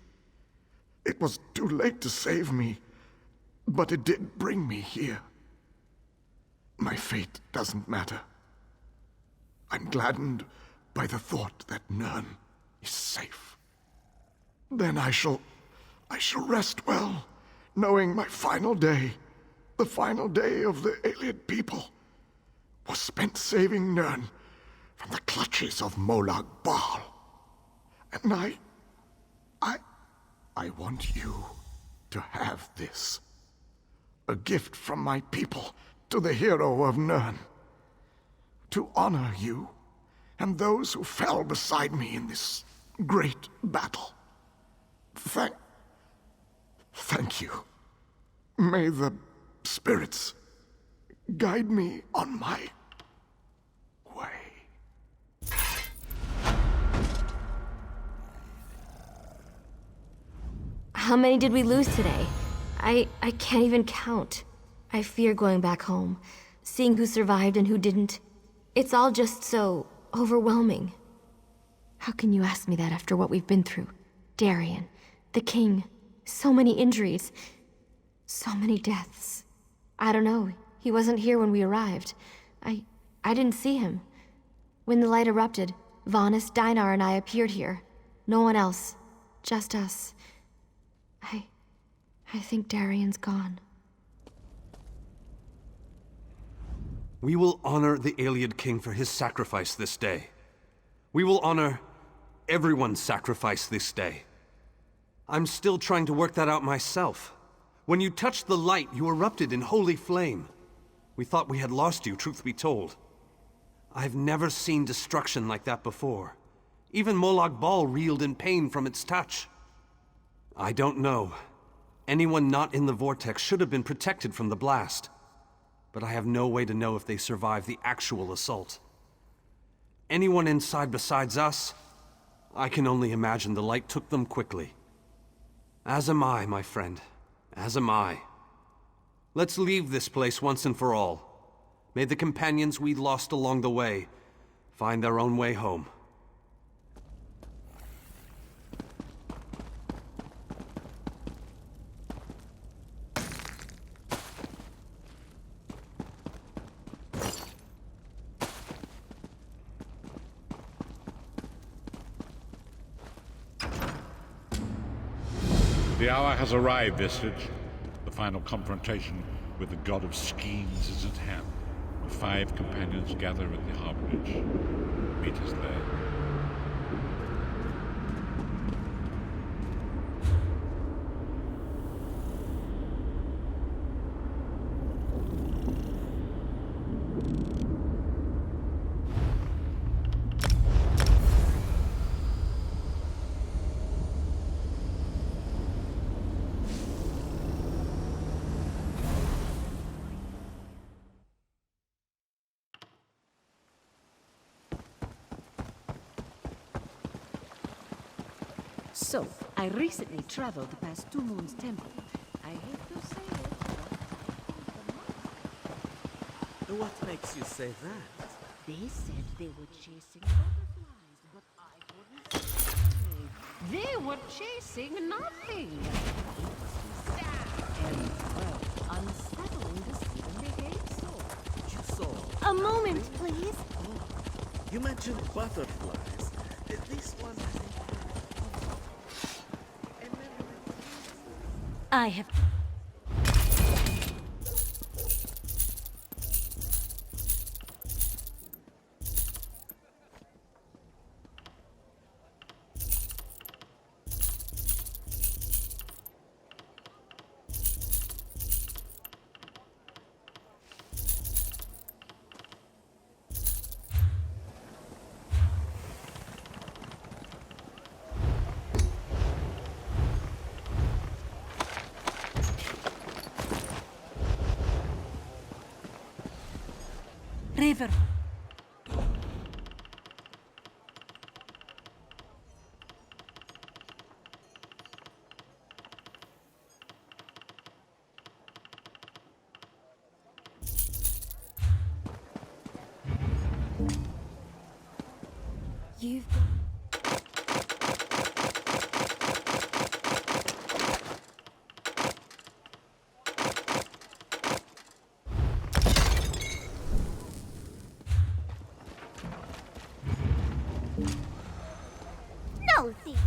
It was too late to save me, but it did bring me here. My fate doesn't matter. I'm gladdened by the thought that Nirn is safe. Then I shall rest well, knowing my final day, the final day of the Ayleid people, was spent saving Nirn from the clutches of Molag Bal. And I want you to have this. A gift from my people to the hero of Nirn. To honor you and those who fell beside me in this great battle. Thank you. May the spirits guide me on my way. How many did we lose today? I can't even count. I fear going back home, seeing who survived and who didn't. It's all just so overwhelming. How can you ask me that after what we've been through? Darian, the king, so many injuries, so many deaths. I don't know. He wasn't here when we arrived. I didn't see him. When the light erupted, Vanis, Dinar, and I appeared here. No one else. Just us. I think Darian's gone. We will honor the Ayleid king for his sacrifice this day. We will honor everyone's sacrifice this day. I'm still trying to work that out myself. When you touched the light, you erupted in holy flame. We thought we had lost you, truth be told. I've never seen destruction like that before. Even Molag Bal reeled in pain from its touch. I don't know. Anyone not in the vortex should have been protected from the blast. But I have no way to know if they survived the actual assault. Anyone inside besides us, I can only imagine the light took them quickly. As am I, my friend. As am I. Let's leave this place once and for all. May the companions we lost along the way find their own way home. The hour has arrived, Visage. The final confrontation with the god of schemes is at hand. The 5 companions gather at the harborage. Meet us there. So, I recently traveled past Two Moons Temple. I hate to say it, What makes you say that? they said they were chasing butterflies, but I couldn't see. They were chasing nothing. It was sad and, well, unsettling to see them behave so. You saw. A moment, please. You mentioned butterflies. This one. I have... river. You've... No, Seeker.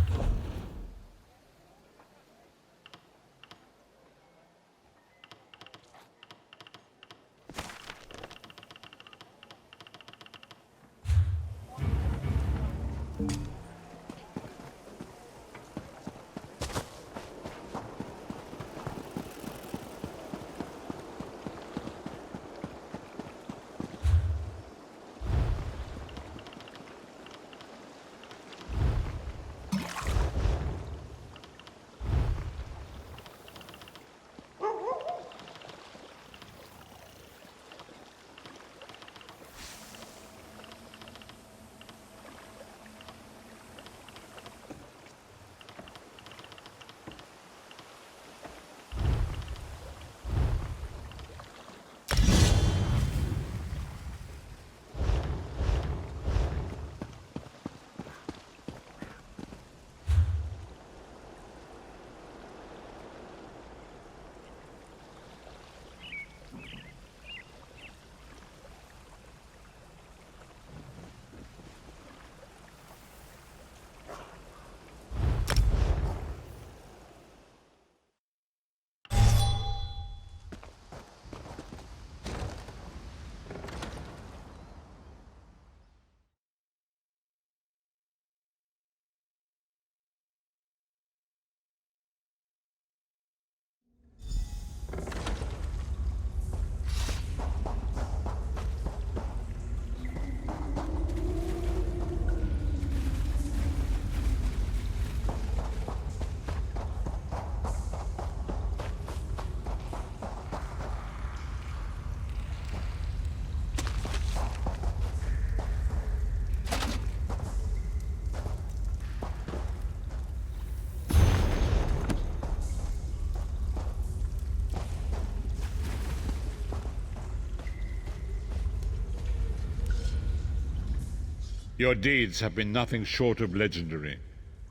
Your deeds have been nothing short of legendary.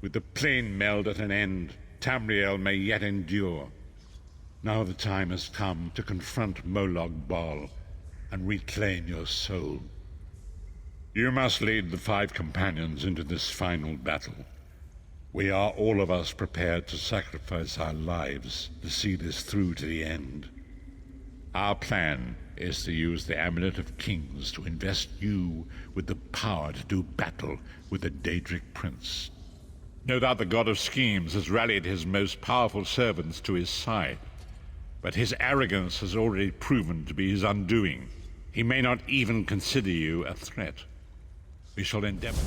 With the Planemelt at an end, Tamriel may yet endure. Now the time has come to confront Molag Bal and reclaim your soul. You must lead the 5 companions into this final battle. We are all of us prepared to sacrifice our lives to see this through to the end. Our plan is to use the Amulet of Kings to invest you with the power to do battle with the Daedric Prince. No doubt the God of Schemes has rallied his most powerful servants to his side, but his arrogance has already proven to be his undoing. He may not even consider you a threat. We shall endeavor.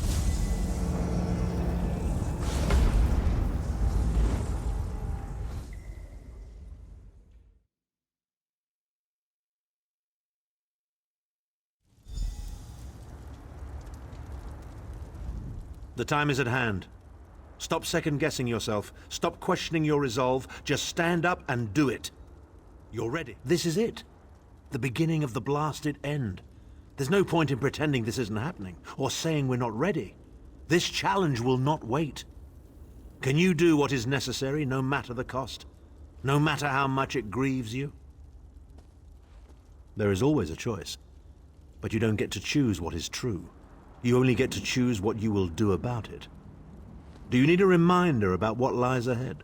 The time is at hand. Stop second-guessing yourself. Stop questioning your resolve. Just stand up and do it. You're ready. This is it. The beginning of the blasted end. There's no point in pretending this isn't happening, or saying we're not ready. This challenge will not wait. Can you do what is necessary, no matter the cost? No matter how much it grieves you? There is always a choice. But you don't get to choose what is true. You only get to choose what you will do about it. Do you need a reminder about what lies ahead?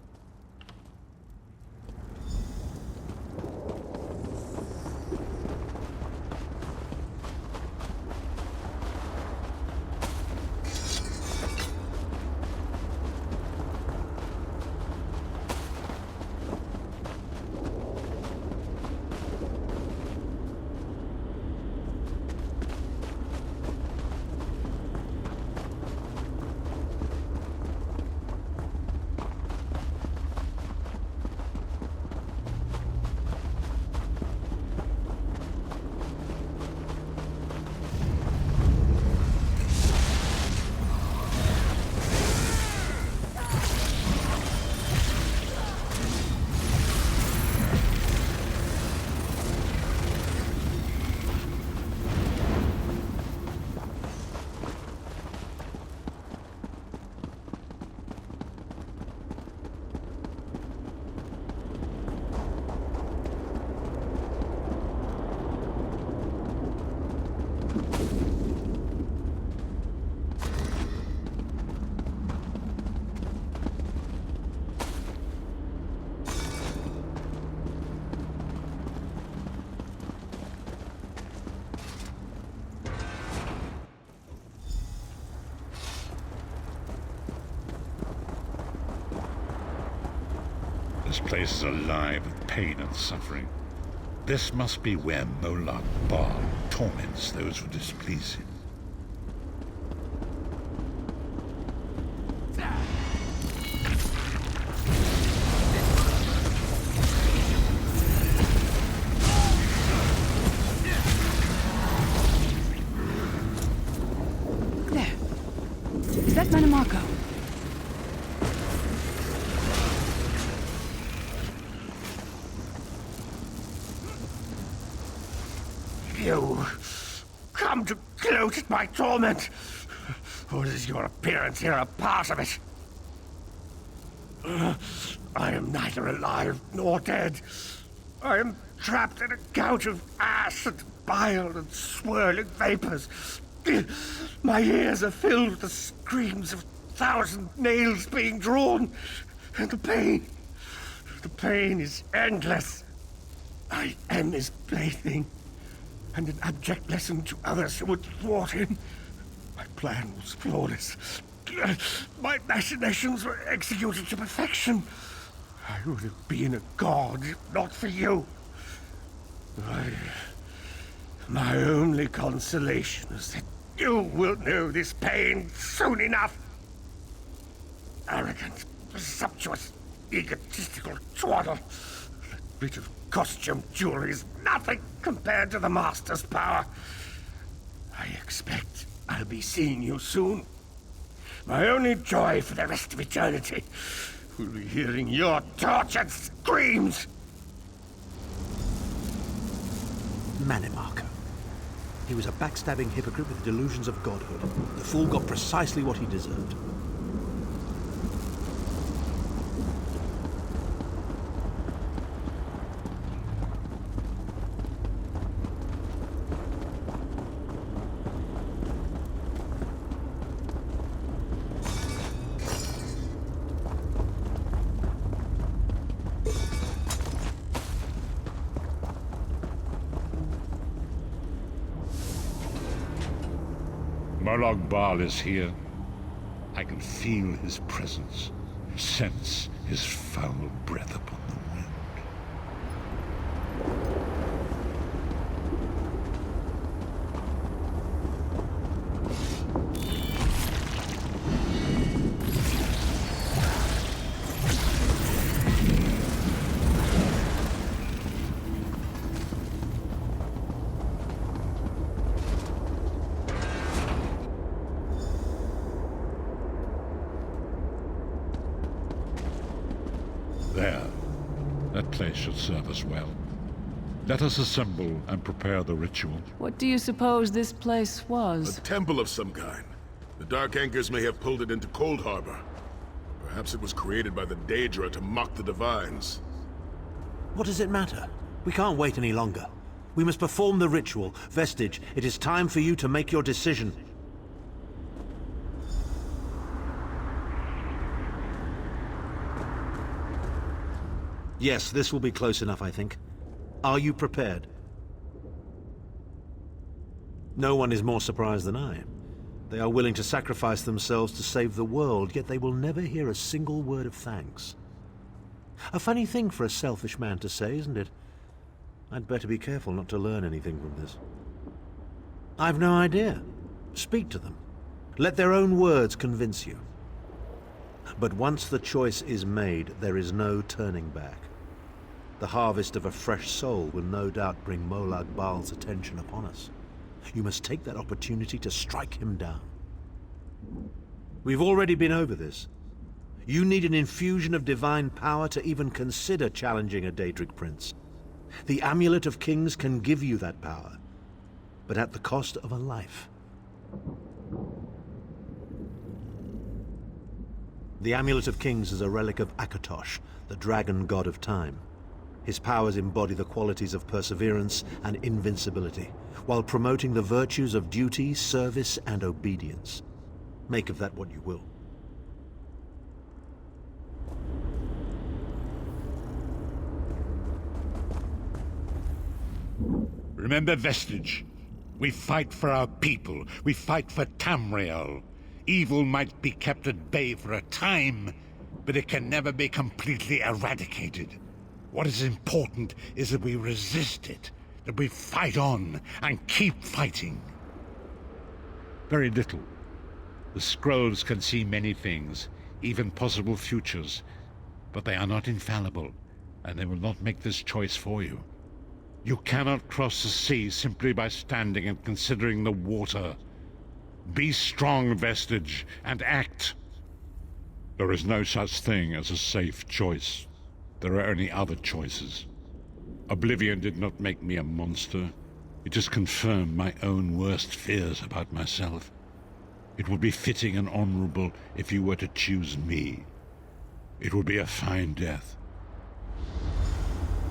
This place is alive with pain and suffering. This must be where Molag Bal torments those who displease him. There. Is that Manamako? You come to gloat at my torment, or is your appearance here a part of it? I am neither alive nor dead. I am trapped in a gout of ash and bile and swirling vapors. My ears are filled with the screams of 1,000 nails being drawn, and the pain is endless. I am his plaything, and an abject lesson to others who would thwart him. My plan was flawless. My machinations were executed to perfection. I would have been a god if not for you. My only consolation is that you will know this pain soon enough. Arrogant, presumptuous, egotistical twaddle. That bit of costume jewelry is nothing compared to the Master's power. I expect I'll be seeing you soon. My only joy for the rest of eternity will be hearing your tortured screams. Manamako. He was a backstabbing hypocrite with delusions of godhood. The fool got precisely what he deserved. Molag Bal is here. I can feel his presence, sense his foul breath upon the wind. There. That place should serve us well. Let us assemble and prepare the ritual. What do you suppose this place was? A temple of some kind. The Dark Anchors may have pulled it into Cold Harbor. Perhaps it was created by the Daedra to mock the Divines. What does it matter? We can't wait any longer. We must perform the ritual. Vestige, it is time for you to make your decision. Yes, this will be close enough, I think. Are you prepared? No one is more surprised than I am. They are willing to sacrifice themselves to save the world, yet they will never hear a single word of thanks. A funny thing for a selfish man to say, isn't it? I'd better be careful not to learn anything from this. I've no idea. Speak to them. Let their own words convince you. But once the choice is made, there is no turning back. The harvest of a fresh soul will no doubt bring Molag Bal's attention upon us. You must take that opportunity to strike him down. We've already been over this. You need an infusion of divine power to even consider challenging a Daedric prince. The Amulet of Kings can give you that power, but at the cost of a life. The Amulet of Kings is a relic of Akatosh, the dragon god of time. His powers embody the qualities of perseverance and invincibility, while promoting the virtues of duty, service, and obedience. Make of that what you will. Remember, Vestige. We fight for our people. We fight for Tamriel. Evil might be kept at bay for a time, but it can never be completely eradicated. What is important is that we resist it, that we fight on and keep fighting. Very little. The scrolls can see many things, even possible futures, but they are not infallible, and they will not make this choice for you. You cannot cross the sea simply by standing and considering the water. Be strong, Vestige, and act. There is no such thing as a safe choice. There are only other choices. Oblivion did not make me a monster. It just confirmed my own worst fears about myself. It would be fitting and honorable if you were to choose me. It would be a fine death.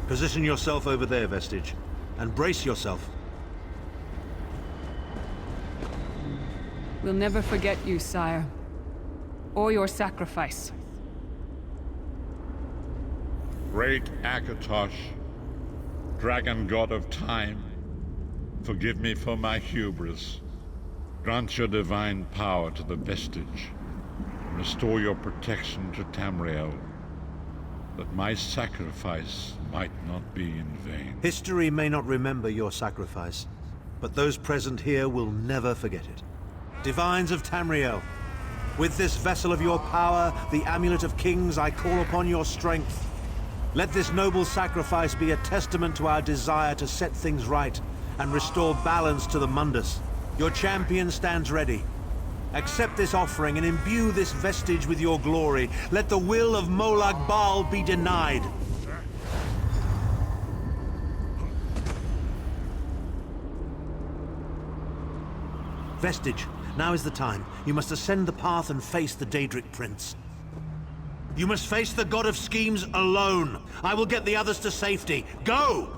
Position yourself over there, Vestige, and brace yourself. We'll never forget you, sire. Or your sacrifice. Great Akatosh, dragon god of time, forgive me for my hubris. Grant your divine power to the Vestige, and restore your protection to Tamriel, that my sacrifice might not be in vain. History may not remember your sacrifice, but those present here will never forget it. Divines of Tamriel, with this vessel of your power, the Amulet of Kings, I call upon your strength. Let this noble sacrifice be a testament to our desire to set things right and restore balance to the Mundus. Your champion stands ready. Accept this offering and imbue this Vestige with your glory. Let the will of Molag Bal be denied. Vestige, now is the time. You must ascend the path and face the Daedric Prince. You must face the God of Schemes alone. I will get the others to safety. Go!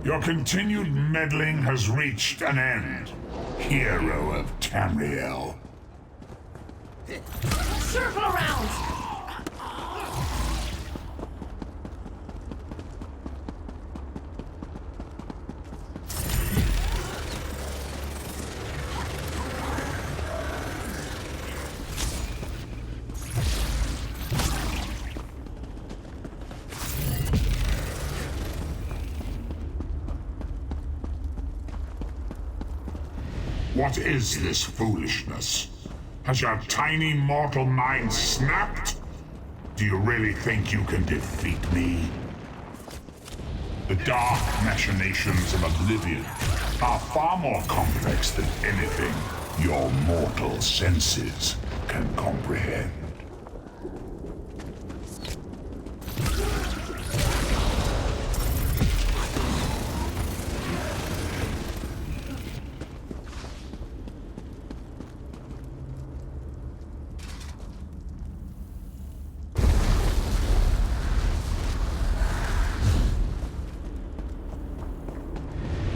Your continued meddling has reached an end, hero of Tamriel. Circle around! What is this foolishness? Has your tiny mortal mind snapped? Do you really think you can defeat me? The dark machinations of Oblivion are far more complex than anything your mortal senses can comprehend.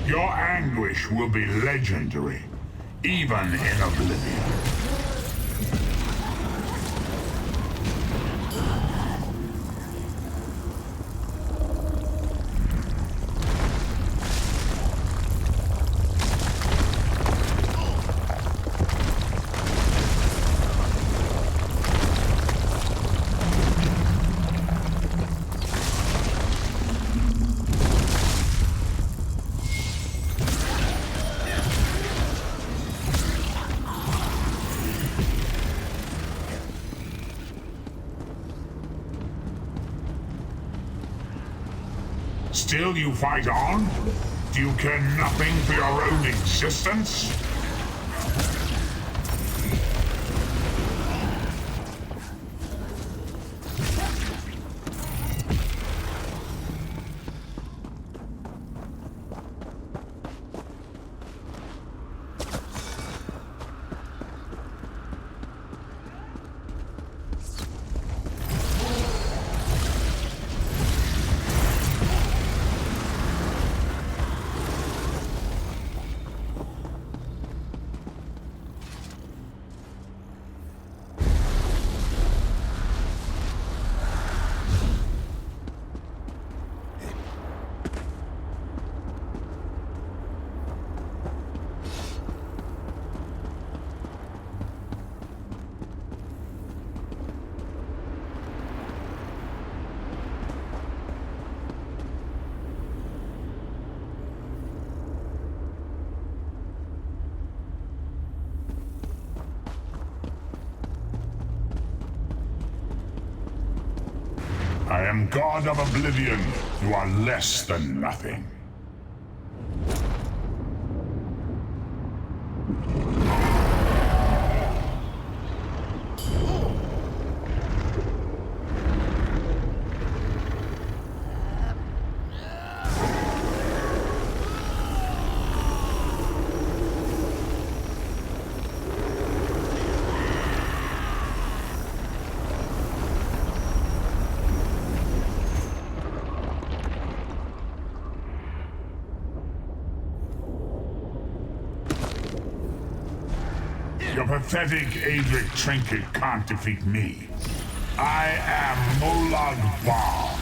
Your anguish will be legendary, even in Oblivion. Still you fight on? Do you care nothing for your own existence? I am God of Oblivion. You are less than nothing. Your pathetic Adric trinket can't defeat me. I am Molag Bal,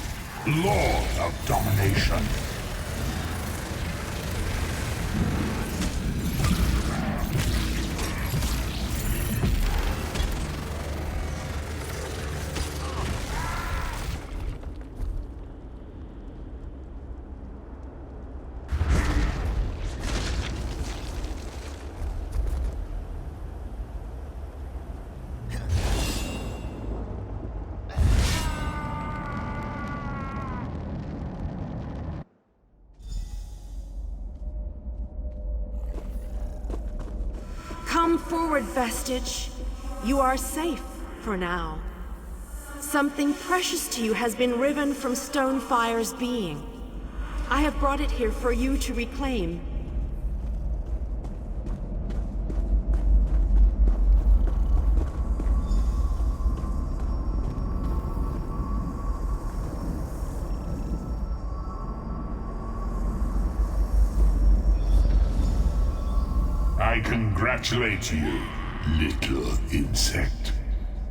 Lord of Domination. Come forward, Vestige. You are safe for now. Something precious to you has been riven from Stonefire's being. I have brought it here for you to reclaim. I congratulate you, little insect.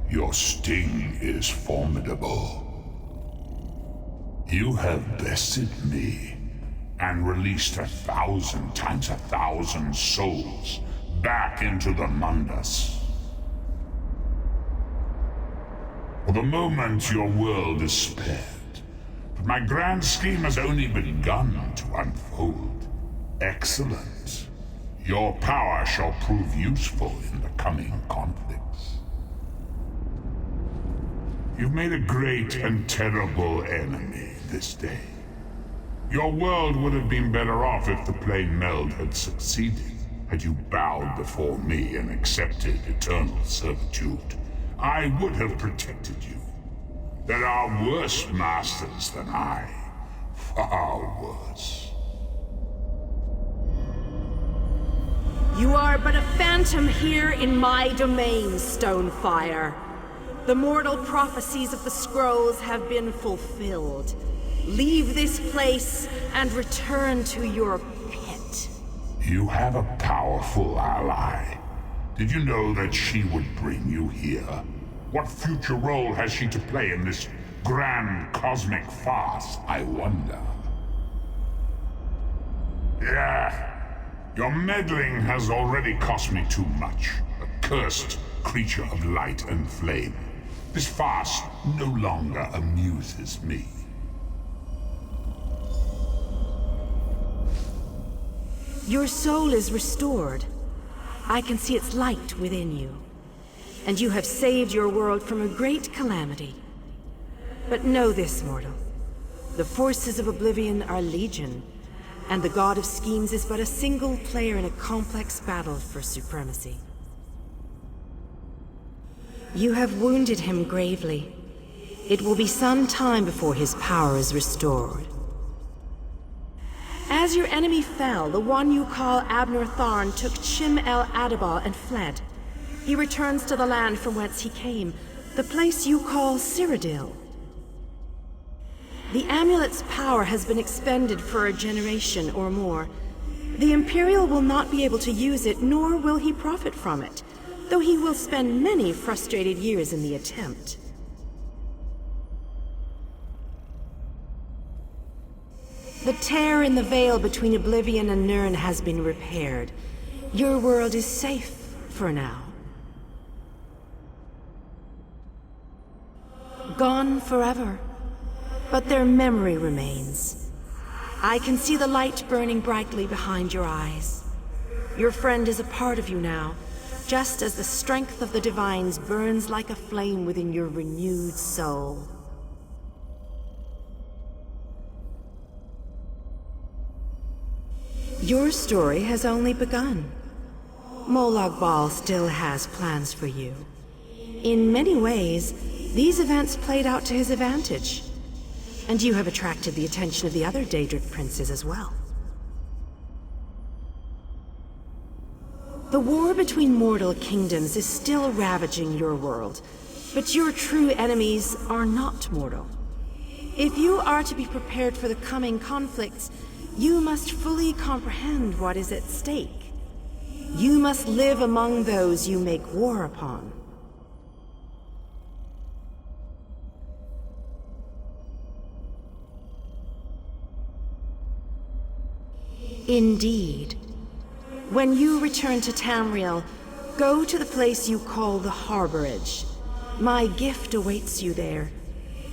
Your sting is formidable. You have bested me and released 1,000 times 1,000 souls back into the Mundus. For the moment, your world is spared, but my grand scheme has only begun to unfold. Excellent. Your power shall prove useful in the coming conflicts. You've made a great and terrible enemy this day. Your world would have been better off if the Planemelt had succeeded, had you bowed before me and accepted eternal servitude. I would have protected you. There are worse masters than I. Far worse. You are but a phantom here in my domain, Stonefire. The mortal prophecies of the scrolls have been fulfilled. Leave this place and return to your pit. You have a powerful ally. Did you know that she would bring you here? What future role has she to play in this grand cosmic farce, I wonder? Yeah. Your meddling has already cost me too much. A cursed creature of light and flame. This farce no longer amuses me. Your soul is restored. I can see its light within you. And you have saved your world from a great calamity. But know this, mortal. The forces of Oblivion are legion. And the God of Schemes is but a single player in a complex battle for supremacy. You have wounded him gravely. It will be some time before his power is restored. As your enemy fell, the one you call Abner Tharn took Chim El Adabah and fled. He returns to the land from whence he came, the place you call Cyrodiil. The amulet's power has been expended for a generation or more. The Imperial will not be able to use it, nor will he profit from it, though he will spend many frustrated years in the attempt. The tear in the veil between Oblivion and Nirn has been repaired. Your world is safe for now. Gone forever. But their memory remains. I can see the light burning brightly behind your eyes. Your friend is a part of you now, just as the strength of the Divines burns like a flame within your renewed soul. Your story has only begun. Molag Bal still has plans for you. In many ways, these events played out to his advantage. And you have attracted the attention of the other Daedric princes as well. The war between mortal kingdoms is still ravaging your world, but your true enemies are not mortal. If you are to be prepared for the coming conflicts, you must fully comprehend what is at stake. You must live among those you make war upon. Indeed. When you return to Tamriel, go to the place you call the Harborage. My gift awaits you there.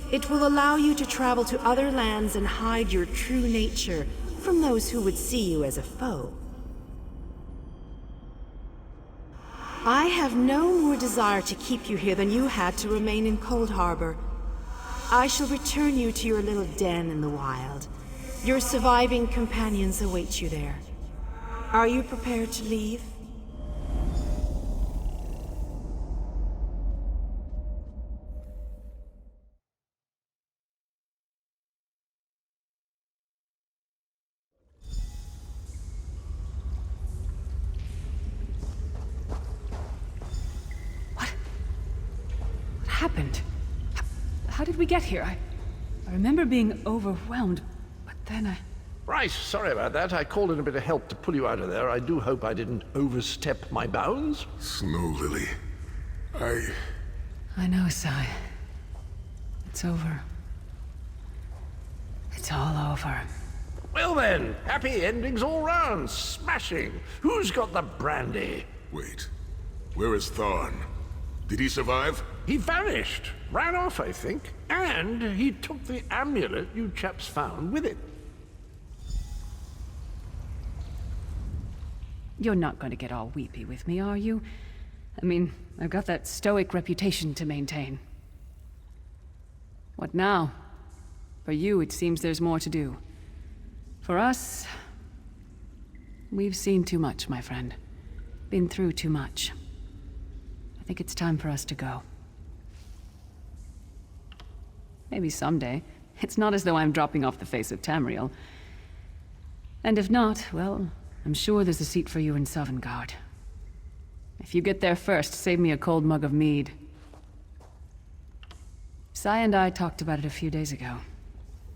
It will allow you to travel to other lands and hide your true nature from those who would see you as a foe. I have no more desire to keep you here than you had to remain in Cold Harbor. I shall return you to your little den in the wild. Your surviving companions await you there. Are you prepared to leave? What happened? How did we get here? I remember being overwhelmed, but then I... Right, sorry about that. I called in a bit of help to pull you out of there. I do hope I didn't overstep my bounds. Snow Lily, I know, Sai. It's over. It's all over. Well then, happy endings all round. Smashing. Who's got the brandy? Wait. Where is Tharn? Did he survive? He vanished. Ran off, I think. And he took the amulet you chaps found with him. You're not going to get all weepy with me, are you? I mean, I've got that stoic reputation to maintain. What now? For you, it seems there's more to do. For us, we've seen too much, my friend. Been through too much. I think it's time for us to go. Maybe someday. It's not as though I'm dropping off the face of Tamriel. And if not, well, I'm sure there's a seat for you in Sovngarde. If you get there first, save me a cold mug of mead. Sai and I talked about it a few days ago.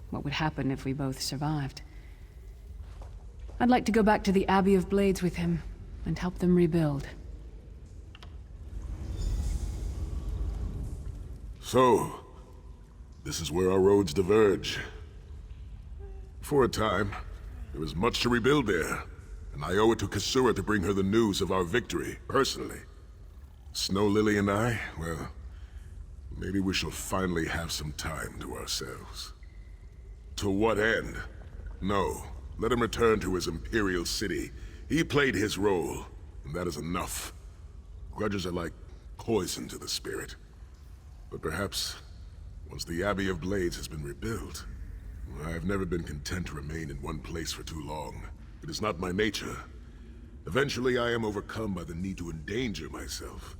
What would happen if we both survived. I'd like to go back to the Abbey of Blades with him, and help them rebuild. So, this is where our roads diverge. For a time, there was much to rebuild there, and I owe it to Kasura to bring her the news of our victory, personally. Snow Lily and I, well, maybe we shall finally have some time to ourselves. To what end? No, let him return to his Imperial city. He played his role, and that is enough. Grudges are like poison to the spirit. But perhaps, once the Abbey of Blades has been rebuilt, I have never been content to remain in one place for too long. It is not my nature. Eventually I am overcome by the need to endanger myself.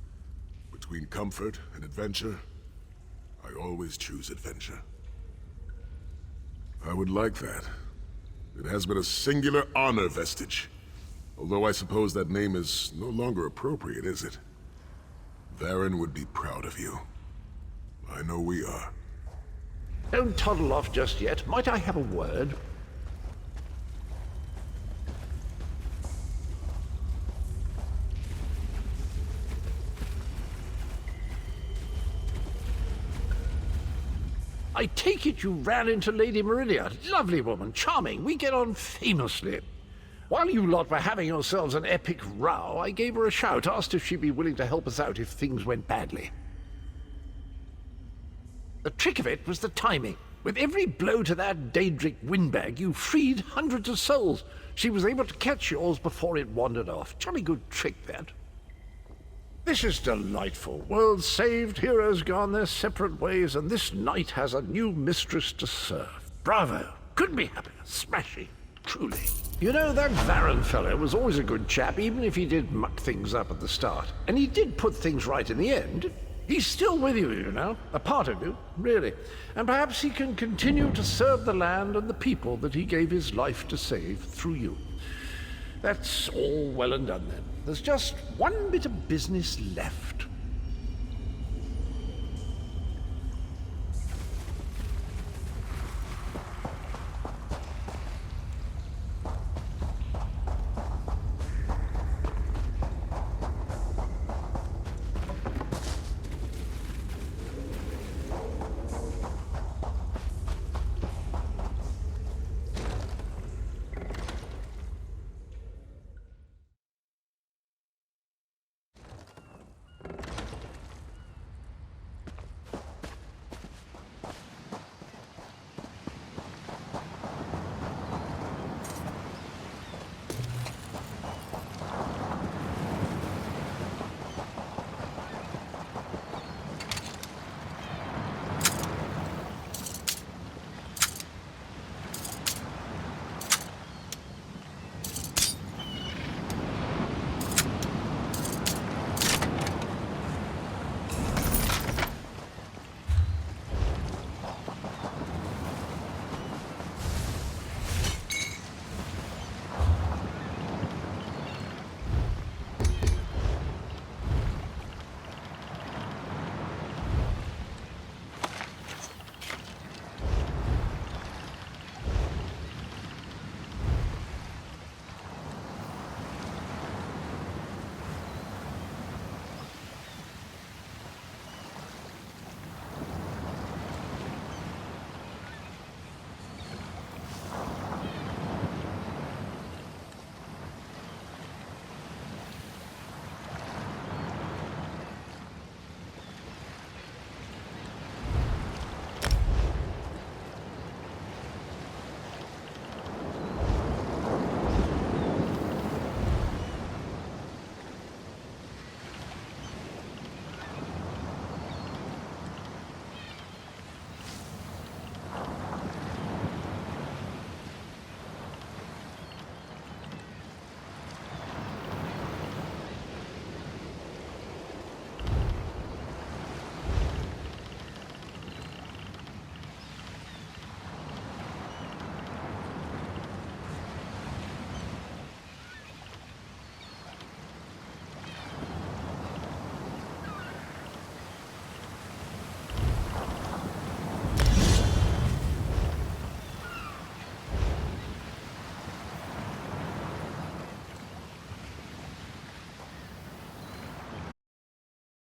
Between comfort and adventure, I always choose adventure. I would like that. It has been a singular honor vestige. Although I suppose that name is no longer appropriate, is it? Varen would be proud of you. I know we are. Don't toddle off just yet. Might I have a word? I take it you ran into Lady Meridia. Lovely woman, charming. We get on famously. While you lot were having yourselves an epic row, I gave her a shout, asked if she'd be willing to help us out if things went badly. The trick of it was the timing. With every blow to that Daedric windbag, you freed hundreds of souls. She was able to catch yours before it wandered off. Jolly good trick, that. This is delightful. Worlds saved, heroes gone their separate ways, and this knight has a new mistress to serve. Bravo. Couldn't be happier. Smashing. Truly. You know, that Varen fellow was always a good chap, even if he did muck things up at the start. And he did put things right in the end. He's still with you, you know. A part of you, really. And perhaps he can continue to serve the land and the people that he gave his life to save through you. That's all well and done then. There's just one bit of business left.